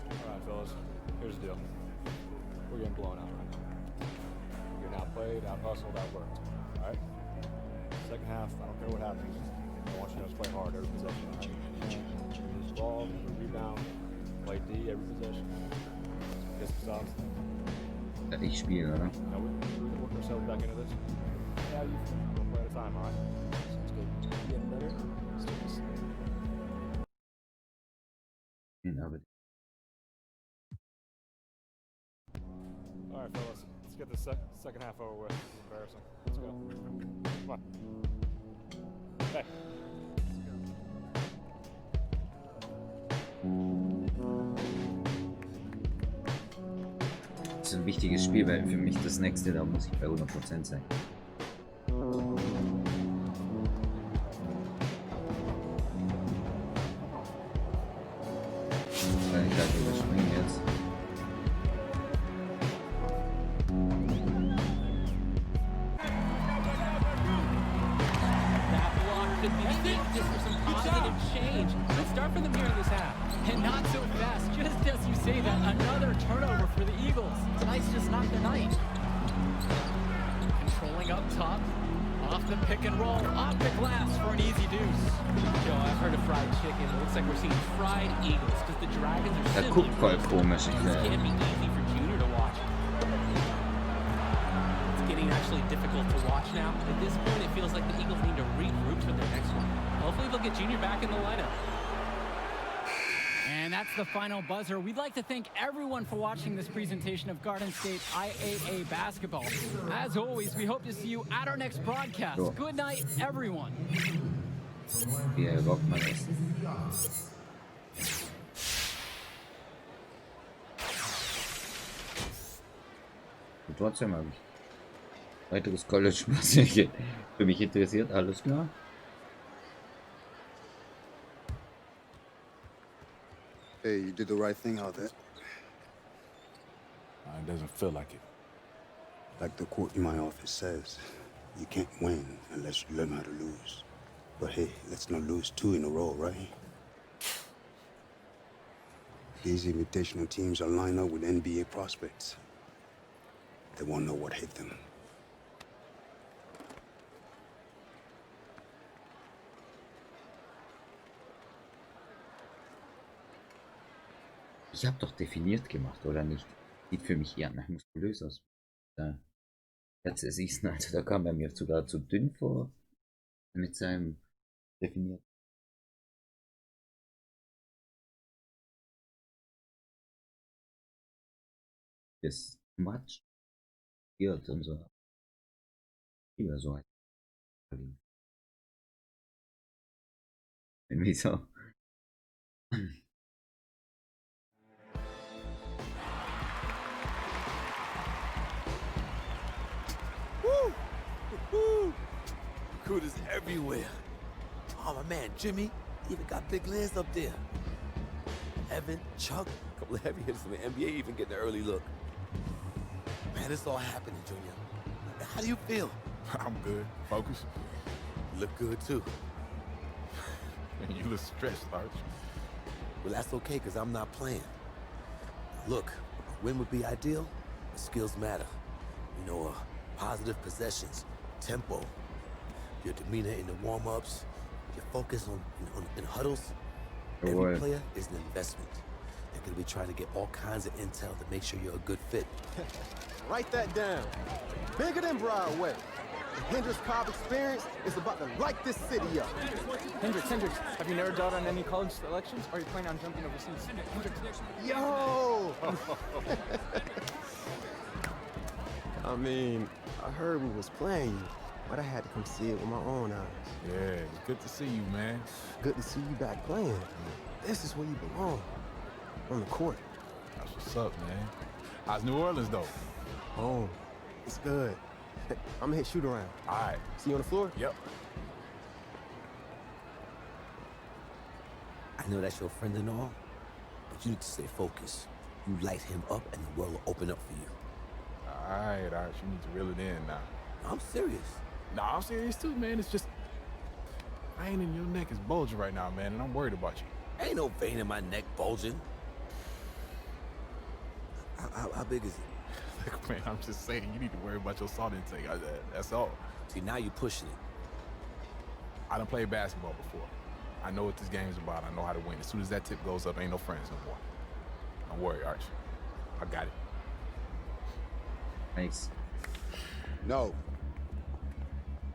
[SPEAKER 19] All right, fellas. Here's the deal. We're getting blown out right now. We're getting outplayed, out-hustled, outworked. All right? Second half, I don't care what happens. I want you to just play hard every possession. Right? Lose the ball, rebound, play D every possession. Guess besides.
[SPEAKER 1] That ich spiele, oder?
[SPEAKER 19] Now we can work ourselves back into this. Yeah, you one play at a time, all right? Sounds good. Getting better. Let's do this. All right, fellas. Let's get the second half over with. It's embarrassing. Let's go. Come on. Hey.
[SPEAKER 1] Das ist ein wichtiges Spiel, weil für mich das nächste, da muss ich bei 100% sein. Kann ich halt überspringen jetzt.
[SPEAKER 12] That block could be big just for some positive change. Let's start for them here in this half.
[SPEAKER 11] And not so fast. Just as you say that, another turnover for the Eagles. Tonight's just not the night. Controlling up top. Off the pick and roll. Off the glass for an easy deuce.
[SPEAKER 12] Joe, I've heard of fried chicken. It looks like we're seeing fried Eagles because the Dragons are
[SPEAKER 1] Der
[SPEAKER 12] simply
[SPEAKER 1] guckt voll komisch.
[SPEAKER 12] This can't be easy for Junior to watch. It's getting actually difficult to watch now. At this point, it feels like the Eagles need to regroup for their next one. Hopefully, they'll get Junior back in the lineup.
[SPEAKER 11] And that's the final buzzer. We'd like to thank everyone for watching this presentation of Garden State IAA basketball. As always, we hope to see you at our next broadcast.
[SPEAKER 1] So.
[SPEAKER 11] Good night, everyone.
[SPEAKER 1] Wie rockt man das? Und trotzdem habe ich weiteres College, was mich für mich interessiert. Alles klar.
[SPEAKER 4] Hey, you did the right thing out there.
[SPEAKER 10] It doesn't feel like it. Like the quote in my office says, you can't win unless you learn how to lose. But hey, let's not lose 2 in a row, right? These invitational teams are lined up with NBA prospects. They won't know what hit them.
[SPEAKER 1] Ich habe doch definiert gemacht, oder nicht? Sieht für mich eher nach muskulös aus. Da letzte Season, also da kam er mir sogar zu dünn vor. Mit seinem definiert. Das Match. Wird und so. Über so. Wieso?
[SPEAKER 16] Woo! Woo! Recruiters everywhere. Oh, my man, Jimmy, even got big Liz up there. Evan, Chuck, a couple of heavy hitters from the NBA even getting an early look. Man, it's all happening, Junior. How do you feel?
[SPEAKER 9] I'm good. Focus.
[SPEAKER 16] You look good, too.
[SPEAKER 9] And you look stressed, Arch.
[SPEAKER 16] Well, that's okay, because I'm not playing. Look, a win would be ideal, but skills matter. You know, positive possessions, tempo, your demeanor in the warm-ups, your focus in huddles. Every player is an investment. They're going to be trying to get all kinds of intel to make sure you're a good fit.
[SPEAKER 14] Write that down. Bigger than Broadway. The Hendricks Cobb experience is about to light this city up.
[SPEAKER 20] Hendricks, have you narrowed down on any college selections, or are you planning on jumping overseas?
[SPEAKER 14] Yo! I mean, I heard we was playing you, but I had to come see it with my own eyes.
[SPEAKER 9] Yeah, it's good to see you, man.
[SPEAKER 14] Good to see you back playing. This is where you belong. On the court.
[SPEAKER 9] That's what's up, man. How's New Orleans, though?
[SPEAKER 14] Home. It's good. I'm gonna hit shoot around.
[SPEAKER 9] All right.
[SPEAKER 14] See you on the floor?
[SPEAKER 9] Yep.
[SPEAKER 16] I know that's your friend and all, but you need to stay focused. You light him up and the world will open up for you.
[SPEAKER 9] All right, Arch, you need to reel it in now.
[SPEAKER 16] I'm serious.
[SPEAKER 9] Nah, I'm serious too, man. It's just, vein in your neck is bulging right now, man, and I'm worried about you.
[SPEAKER 16] Ain't no vein in my neck bulging. How big is it?
[SPEAKER 9] Look, man, I'm just saying, you need to worry about your salt intake. That's all.
[SPEAKER 16] See, now you're pushing it.
[SPEAKER 9] I done played basketball before. I know what this game's about. I know how to win. As soon as that tip goes up, ain't no friends no more. Don't worry, Arch. I got it.
[SPEAKER 1] Nice.
[SPEAKER 10] No.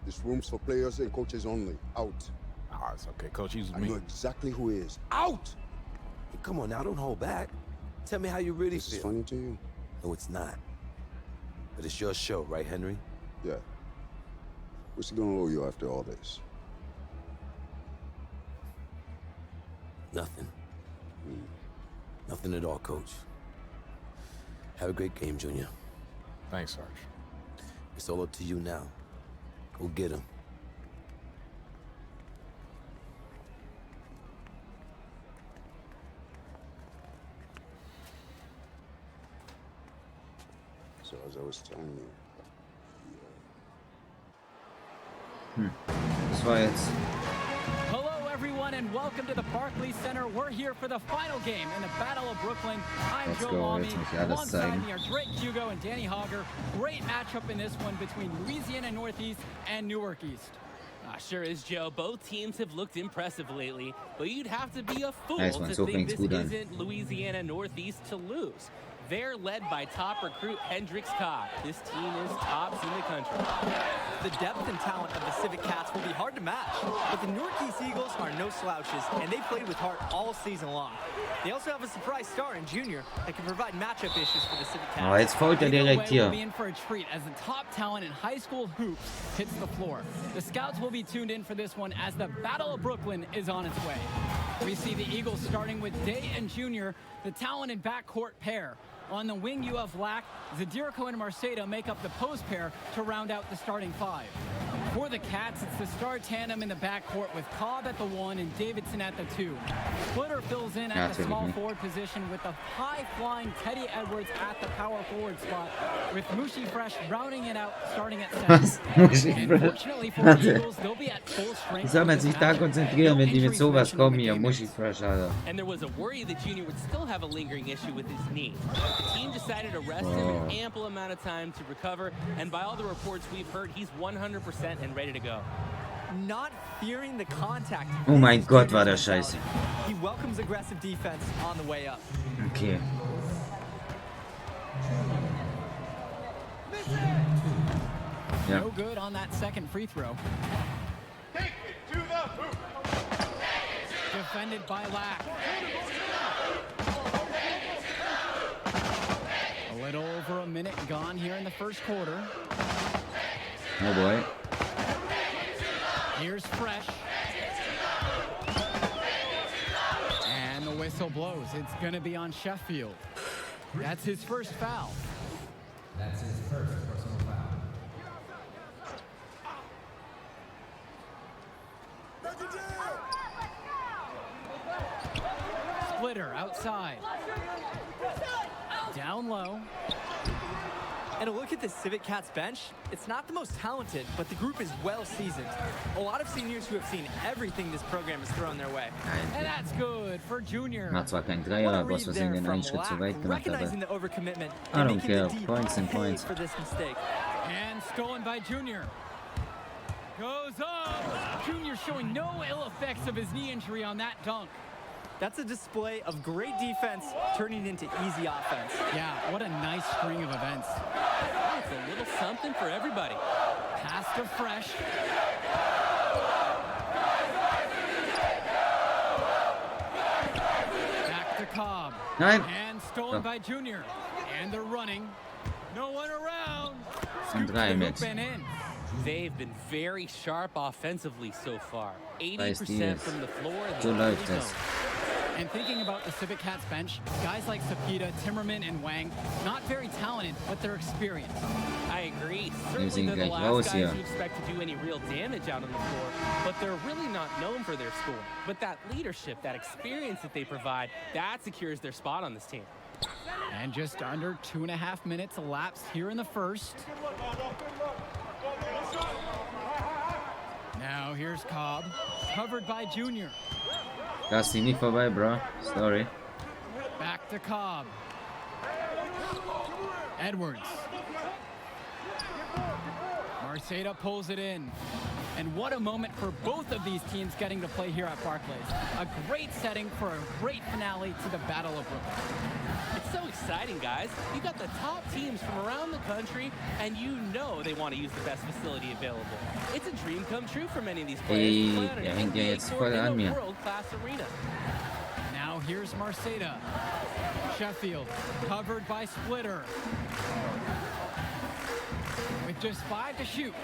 [SPEAKER 10] This room's for players and coaches only. Out.
[SPEAKER 9] Ah, it's okay. Coach, he's with
[SPEAKER 10] I
[SPEAKER 9] me.
[SPEAKER 10] know exactly who he is.
[SPEAKER 16] Out! Hey, come on now, don't hold back. Tell me how you really
[SPEAKER 10] This
[SPEAKER 16] feel.
[SPEAKER 10] is funny to you?
[SPEAKER 16] No, it's not. But it's your show, right, Henry?
[SPEAKER 10] Yeah. What's he gonna owe you after all this?
[SPEAKER 16] Nothing. Nothing at all, Coach. Have a great game, Junior.
[SPEAKER 9] Thanks, Sarge.
[SPEAKER 16] It's all up to you now. Go get him.
[SPEAKER 10] So as I was telling you.
[SPEAKER 1] Das war jetzt.
[SPEAKER 11] Hello, everyone, and welcome to the Barclays Center. We're here for the final game in the Battle of Brooklyn. I'm
[SPEAKER 1] Let's
[SPEAKER 11] Joe
[SPEAKER 1] go.
[SPEAKER 11] Lamy.
[SPEAKER 1] Jetzt muss ich alles
[SPEAKER 11] Alongside
[SPEAKER 1] zeigen.
[SPEAKER 11] me are Drake Hugo and Danny Hogger. Great matchup in this one between Louisiana Northeast and Newark East.
[SPEAKER 12] Sure is, Joe. Both teams have looked impressive lately, but you'd have to be a fool
[SPEAKER 1] Nice one.
[SPEAKER 12] to
[SPEAKER 1] So
[SPEAKER 12] think
[SPEAKER 1] fängt's
[SPEAKER 12] this
[SPEAKER 1] gut an.
[SPEAKER 12] isn't Louisiana Northeast to lose. They're led by top recruit Hendrix Cobb. This team is tops in the country.
[SPEAKER 13] The depth and talent of the Civic Cats will be hard to match, but the Newark East Eagles are no slouches, and they played with heart all season long. They also have a surprise star in Junior that can provide matchup issues for the Civic Cats.
[SPEAKER 1] Oh, jetzt fault er direkt
[SPEAKER 11] We'll
[SPEAKER 1] hier.
[SPEAKER 11] be in for a treat as the top talent in high school hoops hits the floor. The scouts will be tuned in for this one as the Battle of Brooklyn is on its way. We see the Eagles starting with Day and Junior, the talented backcourt pair. On the wing, you have Lack, Zadirico, and Marceda make up the post pair to round out the starting five. For the Cats, it's the star tandem in the backcourt with Cobb at the 1 and Davidson at the 2. Splitter fills in at the small forward position with the high-flying Teddy Edwards at the power forward spot, with Mushi Fresh rounding it out starting at center.
[SPEAKER 1] Mushi Fresh.
[SPEAKER 11] Fortunately for the Eagles, they'll be at full strength.
[SPEAKER 1] Wie soll man sich da konzentrieren, wenn die mit sowas kommen hier? Mushi Fresh, Alter.
[SPEAKER 12] And there was a worry that Junior would still have a lingering issue with his knee. The team decided to rest him an ample amount of time to recover, and by all the reports we've heard, he's 100% and ready to go.
[SPEAKER 13] Not fearing the contact.
[SPEAKER 1] Oh mein Gott, war der scheiße.
[SPEAKER 13] He welcomes aggressive defense on the way up.
[SPEAKER 1] Okay. Ja.
[SPEAKER 11] No good on that second free throw. Defended by Lack. A little over a minute gone here in the first quarter.
[SPEAKER 1] Oh boy.
[SPEAKER 11] Here's Fresh. And the whistle blows. It's going to be on Sheffield. That's his first foul.
[SPEAKER 17] That's his first personal foul.
[SPEAKER 11] Splitter outside. Down low.
[SPEAKER 13] And a look at the Civic Cats bench, it's not the most talented, but the group is well seasoned. A lot of seniors who have seen everything this program has thrown their way.
[SPEAKER 11] And that's good for Junior.
[SPEAKER 1] Macht zwar keinen Dreier, aber aus Versehen den einen Schritt zu weit gemacht.
[SPEAKER 13] Recognizing the overcommitment
[SPEAKER 1] I
[SPEAKER 13] and
[SPEAKER 1] don't
[SPEAKER 13] making
[SPEAKER 1] care.
[SPEAKER 13] the D
[SPEAKER 1] Points and
[SPEAKER 13] pay
[SPEAKER 1] points.
[SPEAKER 13] for this mistake.
[SPEAKER 11] And stolen by Junior. Goes up. Junior showing no ill effects of his knee injury on that dunk.
[SPEAKER 13] That's a display of great defense turning into easy offense.
[SPEAKER 11] Yeah, what a nice string of events.
[SPEAKER 12] It's a little something for everybody.
[SPEAKER 11] Pass to Fresh. Back to Cobb.
[SPEAKER 1] Nein.
[SPEAKER 11] And stolen by Junior. And they're running. No one around.
[SPEAKER 1] Ein Dreier
[SPEAKER 11] Scoop
[SPEAKER 1] jetzt.
[SPEAKER 11] and in.
[SPEAKER 12] They've been very sharp offensively so far. 80%
[SPEAKER 1] Weiß
[SPEAKER 12] from the floor. And
[SPEAKER 1] So
[SPEAKER 12] the
[SPEAKER 1] läuft
[SPEAKER 12] free
[SPEAKER 1] es.
[SPEAKER 12] zone.
[SPEAKER 11] And thinking about the Civic Cats bench, guys like Sapita, Timmerman, and Wang, not very talented, but they're experienced.
[SPEAKER 12] I agree.
[SPEAKER 1] Wir
[SPEAKER 12] Certainly
[SPEAKER 1] sind
[SPEAKER 12] they're the
[SPEAKER 1] gleich
[SPEAKER 12] last
[SPEAKER 1] raus
[SPEAKER 12] guys
[SPEAKER 1] hier.
[SPEAKER 12] you expect to do any real damage out on the floor, but they're really not known for their score. But that leadership, that experience that they provide, that secures their spot on this team.
[SPEAKER 11] And just under 2.5 minutes elapsed here in the first. Now here's Cobb, covered by Junior.
[SPEAKER 1] Lass die nicht vorbei, bro. Sorry.
[SPEAKER 11] Back to Cobb. Edwards. Marceda pulls it in. And what a moment for both of these teams getting to play here at Barclays. A great setting for a great finale to the Battle of Brooklyn.
[SPEAKER 12] It's so exciting, guys. You got the top teams from around the country, and you know they want to use the best facility available. It's a dream come true for many of these players to play on an NBA court in a world-class arena.
[SPEAKER 11] Now here's Marceta. Sheffield covered by Splitter. With just 5 to shoot.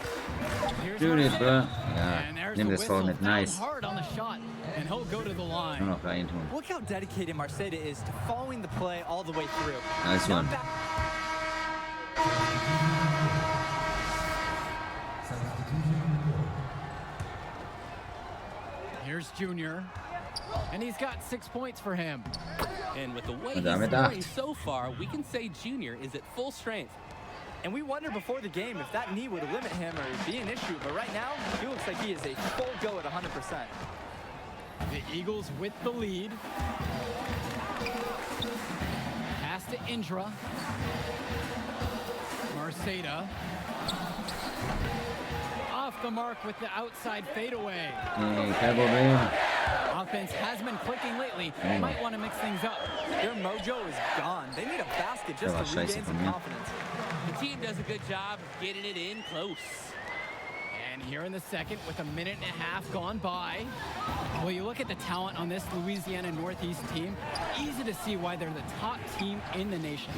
[SPEAKER 11] Here's Marceta.
[SPEAKER 1] Ja, nimm das Foul mit, nice.
[SPEAKER 11] Hard on the shot, and he'll go to the line.
[SPEAKER 1] Nur noch rein tun.
[SPEAKER 13] Look how dedicated Marceta is to following the play all the way through.
[SPEAKER 1] Nice one.
[SPEAKER 11] Here's Junior. And he's got 6 points for him.
[SPEAKER 12] And with the way he's scoring so far, we can say Junior is at full strength.
[SPEAKER 13] And we wondered before the game if that knee would limit him or be an issue, but right now, he looks like he is a full go at 100%.
[SPEAKER 11] The Eagles with the lead. Pass to Indra. Marceta. Off the mark with the outside fadeaway. Offense has been clicking lately. Might want to mix things up.
[SPEAKER 13] Their mojo is gone. They need a basket just to regain some confidence.
[SPEAKER 12] The team does a good job of getting it in close.
[SPEAKER 11] And here in the second, with a minute and a half gone by. Well, you look at the talent on this Louisiana Northeast team, easy to see why they're the top team in the nation.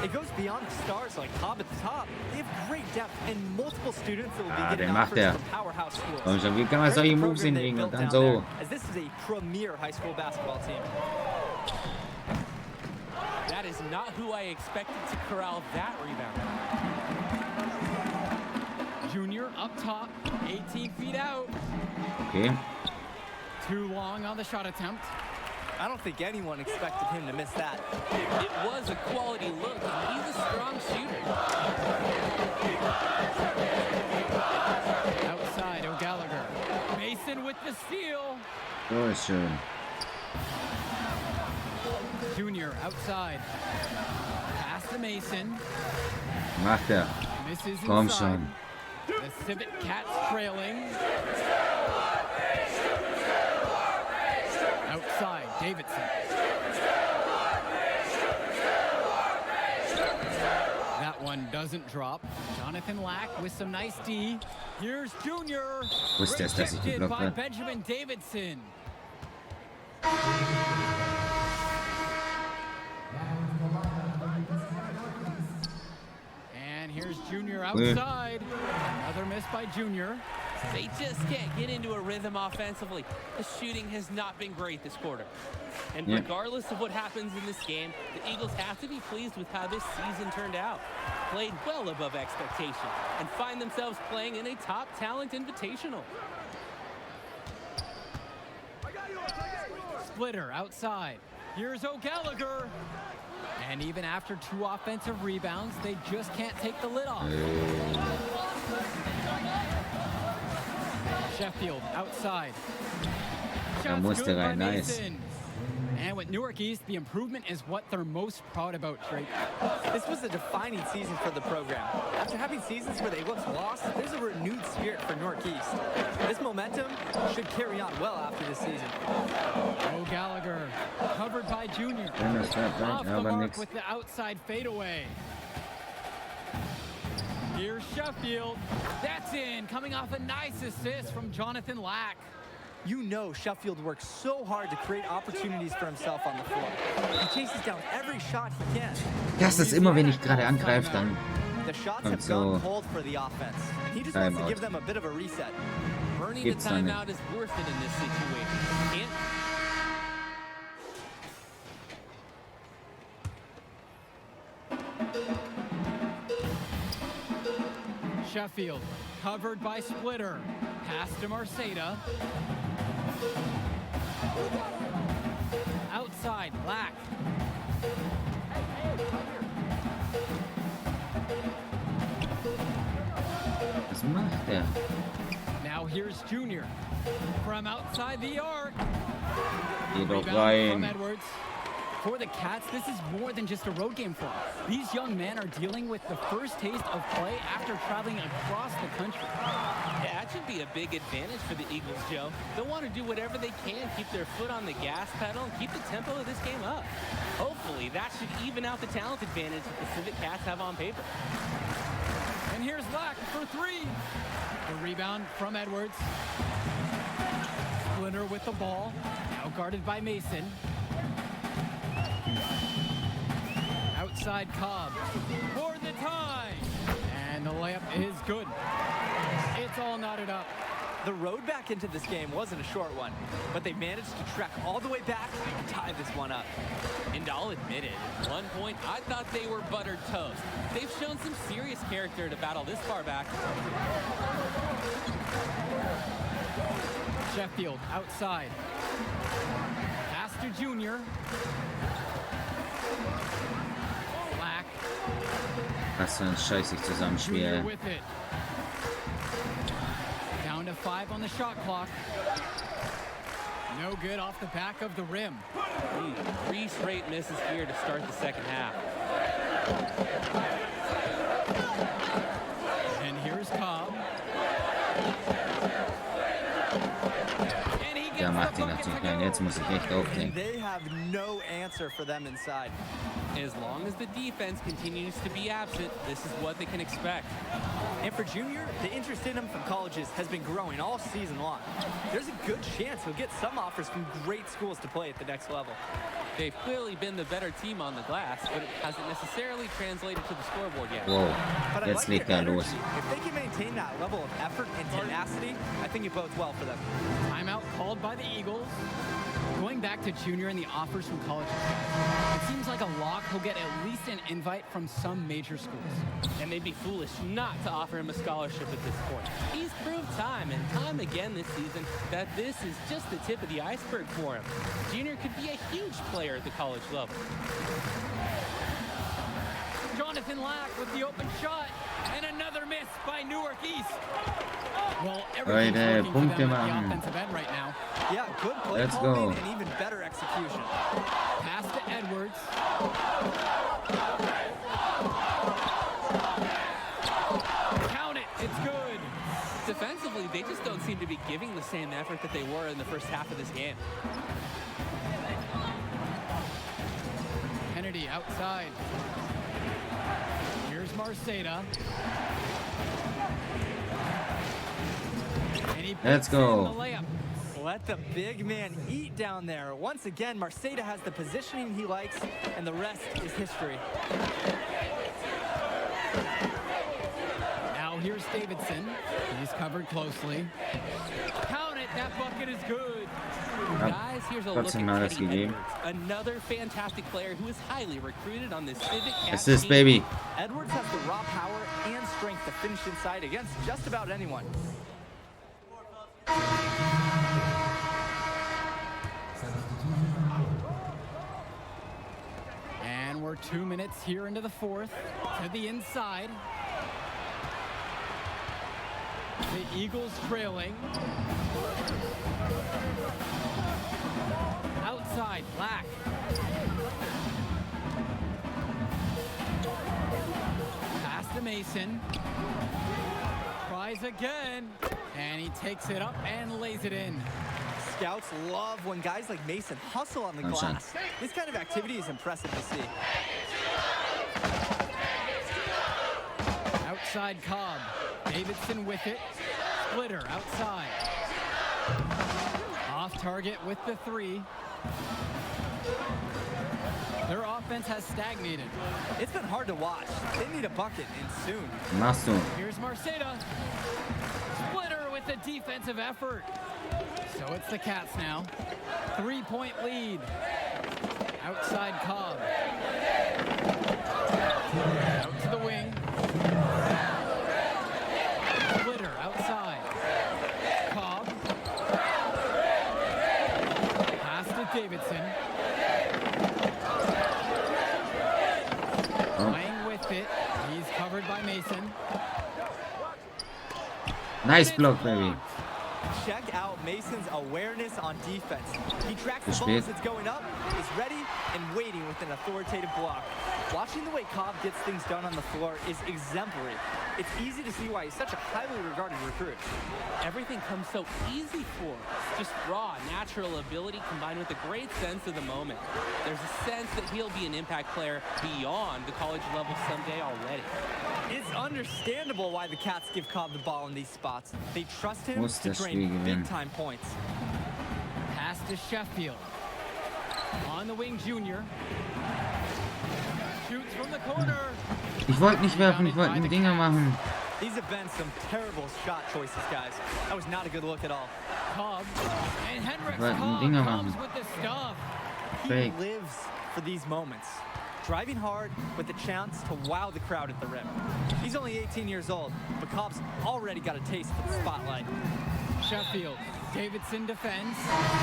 [SPEAKER 13] It goes beyond stars like Cobb at the top. They have great depth and multiple students that will be getting
[SPEAKER 1] den macht
[SPEAKER 13] offers from powerhouse schools.
[SPEAKER 1] Komm schon, wie kann man solche Moves hinkriegen und dann so?
[SPEAKER 13] As this is a premier high school basketball team.
[SPEAKER 12] That is not who I expected to corral that rebound.
[SPEAKER 11] Junior up top, 18 feet out.
[SPEAKER 1] Okay.
[SPEAKER 11] Too long on the shot attempt.
[SPEAKER 13] I don't think anyone expected him to miss that.
[SPEAKER 12] It was a quality look, and he's a strong shooter.
[SPEAKER 11] Outside, O'Gallagher. Mason with the steal.
[SPEAKER 1] So ist schön.
[SPEAKER 11] Junior outside. Pass to Mason.
[SPEAKER 1] Macht er.
[SPEAKER 11] Misses
[SPEAKER 1] Komm
[SPEAKER 11] inside.
[SPEAKER 1] schon.
[SPEAKER 11] The Civic Cats trailing. Outside, Davidson. That one doesn't drop. Jonathan Lack with some nice D. Here's Junior.
[SPEAKER 1] Wusste es, dass ich
[SPEAKER 11] Rejected
[SPEAKER 1] geblockt
[SPEAKER 11] by
[SPEAKER 1] habe.
[SPEAKER 11] Benjamin Davidson. And here's Junior outside. Another miss by Junior.
[SPEAKER 12] They just can't get into a rhythm offensively. The shooting has not been great this quarter. And regardless of what happens in this game, the Eagles have to be pleased with how this season turned out. Played well above expectation and find themselves playing in a top talent invitational.
[SPEAKER 11] Splitter outside. Here's O'Gallagher. And even after 2 offensive rebounds, they just can't take the lid off. Sheffield outside. Shots good by Mason. And with Newark East, the improvement is what they're most proud about, Drake.
[SPEAKER 13] This was a defining season for the program. After having seasons where they looked lost, there's a renewed spirit for Newark East. This momentum should carry on well after this season.
[SPEAKER 11] O'Gallagher covered by Junior. Off the mark with the outside fadeaway. Here's Sheffield. That's in, coming off a nice assist from Jonathan Lack.
[SPEAKER 13] You know Sheffield works so hard to create opportunities for himself on the floor. He chases down every shot he can.
[SPEAKER 1] Das ist immer, wenn ich gerade angreife, dann
[SPEAKER 13] The shots
[SPEAKER 1] kommt
[SPEAKER 13] have
[SPEAKER 1] so
[SPEAKER 13] gone cold for the offense. And he just wants to give them a bit of a reset.
[SPEAKER 12] Burning the timeout is worth it in this situation.
[SPEAKER 11] Sheffield covered by Splitter. Pass to Marceta. Outside, Lack.
[SPEAKER 1] Was macht er?
[SPEAKER 11] Now here's Junior. From outside the arc.
[SPEAKER 1] Geh doch
[SPEAKER 11] Rebound
[SPEAKER 1] rein.
[SPEAKER 11] from Edwards. For the Cats, this is more than just a road game for them. These young men are dealing with the first taste of play after traveling across the country.
[SPEAKER 12] That should be a big advantage for the Eagles, Joe. They'll want to do whatever they can, keep their foot on the gas pedal, and keep the tempo of this game up. Hopefully, that should even out the talent advantage that the Civic Cats have on paper.
[SPEAKER 11] And here's Lack for three. The rebound from Edwards. Splinter with the ball, now guarded by Mason. Outside Cobb for the tie. And the layup is good. It's all knotted up.
[SPEAKER 13] The road back into this game wasn't a short one, but they managed to trek all the way back and tie this one up.
[SPEAKER 12] And I'll admit it, at one point I thought they were buttered toast. They've shown some serious character to battle this far back.
[SPEAKER 11] Sheffield outside. Pass to Junior. Black.
[SPEAKER 1] Was für ein Scheiß ich zusammenspiele.
[SPEAKER 11] With it. Down to 5 on the shot clock. No good off the back of the rim.
[SPEAKER 12] 3 straight misses here to start the second half.
[SPEAKER 11] And here's Cobb.
[SPEAKER 1] Der macht ihn natürlich rein. Jetzt muss ich echt aufdenken.
[SPEAKER 13] They have no answer for them inside.
[SPEAKER 12] As long as the defense continues to be absent, this is what they can expect.
[SPEAKER 13] And for Junior, the interest in him from colleges has been growing all season long. There's a good chance he'll get some offers from great schools to play at the next level.
[SPEAKER 12] They've clearly been the better team on the glass, but it hasn't necessarily translated to the scoreboard yet.
[SPEAKER 1] Wow,
[SPEAKER 13] But I
[SPEAKER 1] jetzt
[SPEAKER 13] like
[SPEAKER 1] legt
[SPEAKER 13] their
[SPEAKER 1] er los.
[SPEAKER 13] energy. If they can maintain that level of effort and tenacity, I think it bodes well for them.
[SPEAKER 11] Timeout called by the Eagles. Going back to Junior and the offers from colleges, it seems like a lock he'll get at least an invite from some major schools.
[SPEAKER 12] And they'd be foolish not to offer him a scholarship at this point. He's proved time and time again this season that this is just the tip of the iceberg for him. Junior could be a huge player at the college level.
[SPEAKER 11] Jonathan Lack with the open shot, and another miss by Newark East. Well, everything's
[SPEAKER 1] Leute,
[SPEAKER 11] working for them
[SPEAKER 1] Punkte
[SPEAKER 11] at the
[SPEAKER 1] machen.
[SPEAKER 11] offensive end right now.
[SPEAKER 13] Yeah, good play
[SPEAKER 1] Let's
[SPEAKER 13] calling
[SPEAKER 1] go.
[SPEAKER 13] and even better execution.
[SPEAKER 11] Pass to Edwards. Count it, it's good.
[SPEAKER 12] Defensively, they just don't seem to be giving the same effort that they were in the first half of this game.
[SPEAKER 11] Kennedy outside. Here's Marceda. And he
[SPEAKER 1] Let's
[SPEAKER 11] puts in
[SPEAKER 1] go.
[SPEAKER 11] the layup.
[SPEAKER 13] Let the big man eat down there. Once again, Marceda has the positioning he likes, and the rest is history.
[SPEAKER 11] Now here's Davidson. He's covered closely. Count it, that bucket is good.
[SPEAKER 12] Guys, here's a look at
[SPEAKER 1] Trotzdem mal das
[SPEAKER 12] Teddy
[SPEAKER 1] gegeben.
[SPEAKER 12] Edwards, another fantastic player who is highly recruited on this Civic Cats
[SPEAKER 1] Assist,
[SPEAKER 12] team.
[SPEAKER 1] baby.
[SPEAKER 13] Edwards has the raw power and strength to finish inside against just about anyone.
[SPEAKER 11] And we're 2 minutes here into the fourth. To the inside. The Eagles trailing. Outside, Black. Pass to Mason. Tries again. And he takes it up and lays it in.
[SPEAKER 13] Scouts love when guys like Mason hustle on the
[SPEAKER 1] Awesome.
[SPEAKER 13] glass. This kind of activity is impressive to see.
[SPEAKER 11] Outside Cobb. Davidson with it. Splitter outside. Off target with the 3. Their offense has stagnated.
[SPEAKER 13] It's been hard to watch. They need a bucket and soon.
[SPEAKER 1] Machst du.
[SPEAKER 11] Here's Marceda. Splitter with the defensive effort. So it's the Cats now. 3-point lead. Outside Cobb. Out to the wing. Splitter outside. Cobb. Pass to Davidson. Playing with it. He's covered by Mason.
[SPEAKER 1] Nice block, baby.
[SPEAKER 13] check out Mason's awareness on defense. He tracks the ball as it's going up, is ready, and waiting with an authoritative block. Watching the way Cobb gets things done on the floor is exemplary. It's easy to see why he's such a highly regarded recruit.
[SPEAKER 12] Everything comes so easy for him. Just raw, natural ability combined with a great sense of the moment. There's a sense that he'll be an impact player beyond the college level someday already.
[SPEAKER 13] It's understandable why the Cats give Cobb the ball in these spots. They trust him to drain big-time points.
[SPEAKER 11] Pass to Sheffield. On the wing, Junior. Shoots from the corner.
[SPEAKER 1] Ich wollte nicht werfen, ich wollte Dinger machen.
[SPEAKER 13] These have been some terrible shot choices, guys. That was not a good look at all.
[SPEAKER 11] Cobb and Henrik
[SPEAKER 1] Dinger
[SPEAKER 11] comes
[SPEAKER 1] machen.
[SPEAKER 11] with the stuff.
[SPEAKER 13] He lives for these moments. Driving hard with the chance to wow the crowd at the rim. He's only 18 years old, but Cobb's already got a taste for the spotlight.
[SPEAKER 11] Sheffield. Davidson defends.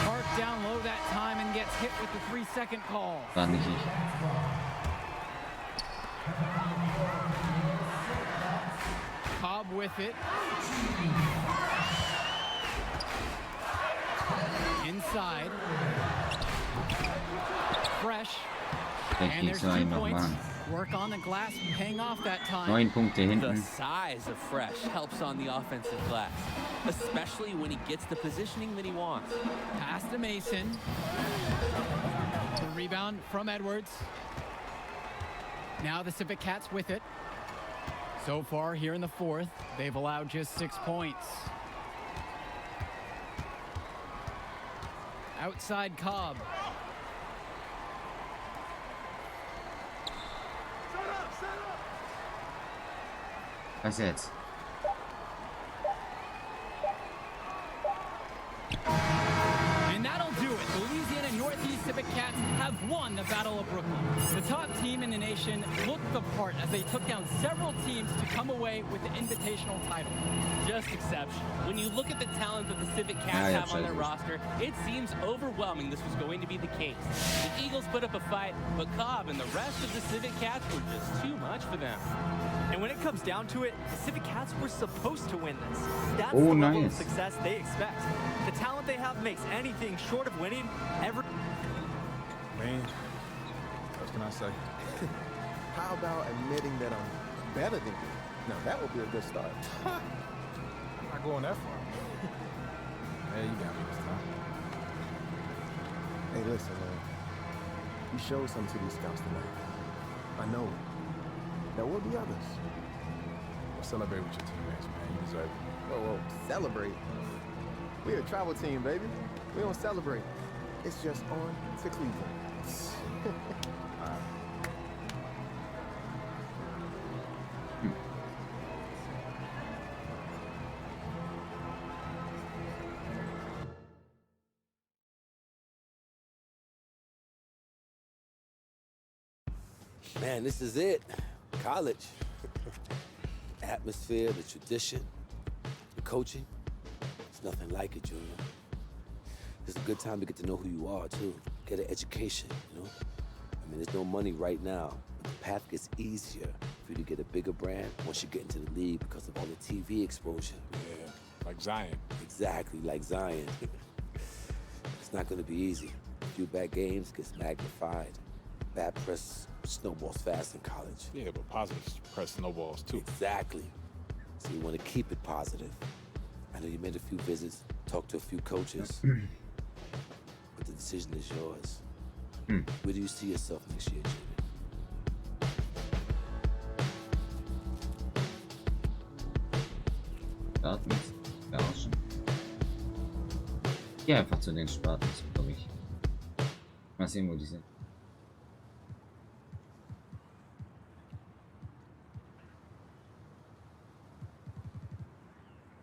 [SPEAKER 11] Park down low that time and gets hit with the 3-second call.
[SPEAKER 1] War nicht ich.
[SPEAKER 11] Cobb with it. Inside. Fresh. And there's 2 points. Work on the glass, paying off that time.
[SPEAKER 1] 9 Punkte hinten.
[SPEAKER 12] The size of Fresh helps on the offensive glass, especially when he gets the positioning that he wants.
[SPEAKER 11] Pass to Mason. The rebound from Edwards. Now the Civic Cats with it. So far here in the fourth, they've allowed just 6 points. Outside Cobb.
[SPEAKER 1] Was jetzt?
[SPEAKER 11] And that'll do it. The Louisiana Northeast Civic Cats have won the Battle of Brooklyn. The top team in the nation looked the part as they took down several teams to come away with the invitational title.
[SPEAKER 12] Just exceptional. When you look at the talent that the Civic Cats have on their roster, it seems overwhelming this was going to be the case. The Eagles put up a fight, but Cobb and the rest of the Civic Cats were just too much for them.
[SPEAKER 13] And when it comes down to it, the Civic Cats were supposed to win this. That's the level of success they expect. The talent they have makes anything short of winning ever.
[SPEAKER 9] Man, what can I say?
[SPEAKER 14] How about admitting that I'm better than you? Now that would be a good start.
[SPEAKER 9] I'm not going that far. Yeah, you got me this time.
[SPEAKER 14] Hey, listen, man. You showed something to these scouts tonight. I know it. There will be others.
[SPEAKER 9] Well, celebrate with your teammates, man. You deserve it.
[SPEAKER 14] Whoa, celebrate? We're a travel team, baby. We don't celebrate. It's just on to Cleveland.
[SPEAKER 16] Man, this is it. College. Atmosphere, the tradition, the coaching. It's nothing like it, Junior. It's a good time to get to know who you are, too. Get an education, you know? I mean, there's no money right now, but the path gets easier for you to get a bigger brand once you get into the league because of all the TV exposure.
[SPEAKER 9] Yeah, like Zion.
[SPEAKER 16] Exactly, like Zion. It's not going to be easy. A few bad games gets magnified. Bad press snowballs fast in college.
[SPEAKER 9] Yeah, but positive press snowballs, too.
[SPEAKER 16] Exactly. So you want to keep it positive. I know you made a few visits, talked to a few coaches, but the decision is yours. Where do you see yourself next year, Junior?
[SPEAKER 1] Spartans, Belgium. Geh einfach zu den Spartans, glaube ich. Mal sehen, wo die sind.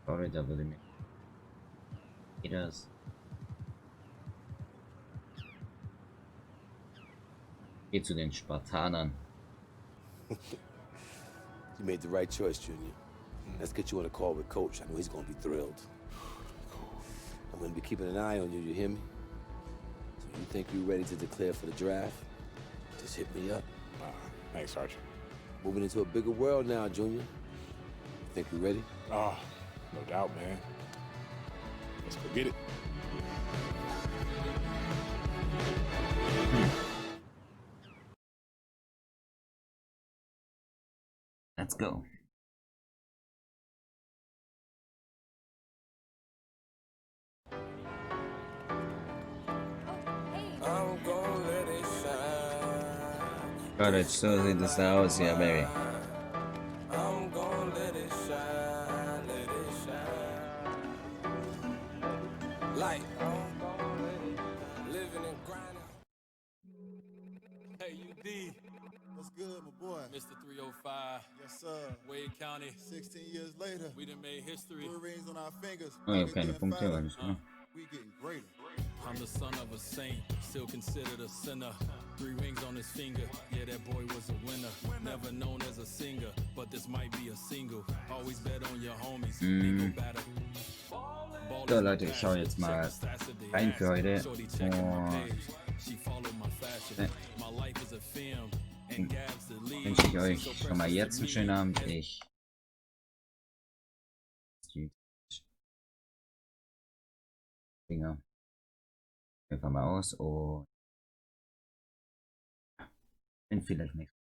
[SPEAKER 1] Florida würde mir. Geht das? Geh zu den Spartanern.
[SPEAKER 16] You made the right choice, Junior. Let's get you on a call with Coach. I know he's going to be thrilled. I'm going to be keeping an eye on you, you hear me? So you think you're ready to declare for the draft? Just hit me up.
[SPEAKER 9] Thanks, Archie.
[SPEAKER 16] Moving into a bigger world now, Junior. Think you're ready?
[SPEAKER 9] Oh, no doubt, man. Let's go get it.
[SPEAKER 1] Let's go. College, so sieht es aus, ja, Baby.
[SPEAKER 2] I'm gonna let it shine, let it shine. Like, living and grinding.
[SPEAKER 3] Hey, UD.
[SPEAKER 15] What's good, my boy?
[SPEAKER 3] Mr. 305.
[SPEAKER 15] Yes, sir.
[SPEAKER 3] Wade County.
[SPEAKER 15] 16 years later.
[SPEAKER 3] We done made history.
[SPEAKER 15] 3 rings on our fingers.
[SPEAKER 1] Oh, ja, keine Punkte, aber nicht, ne?
[SPEAKER 15] We getting greater.
[SPEAKER 3] I'm the son of a saint, still considered a sinner. 3 rings on his finger, yeah, that boy was a winner. Never known as a singer, but this might be a single. Always bet on your homies, they go better.
[SPEAKER 1] So Leute, ich schaue jetzt mal rein für heute und wünsche ich euch schon mal jetzt einen schönen Abend. Ich Finger einfach mal aus und bin vielleicht nächstes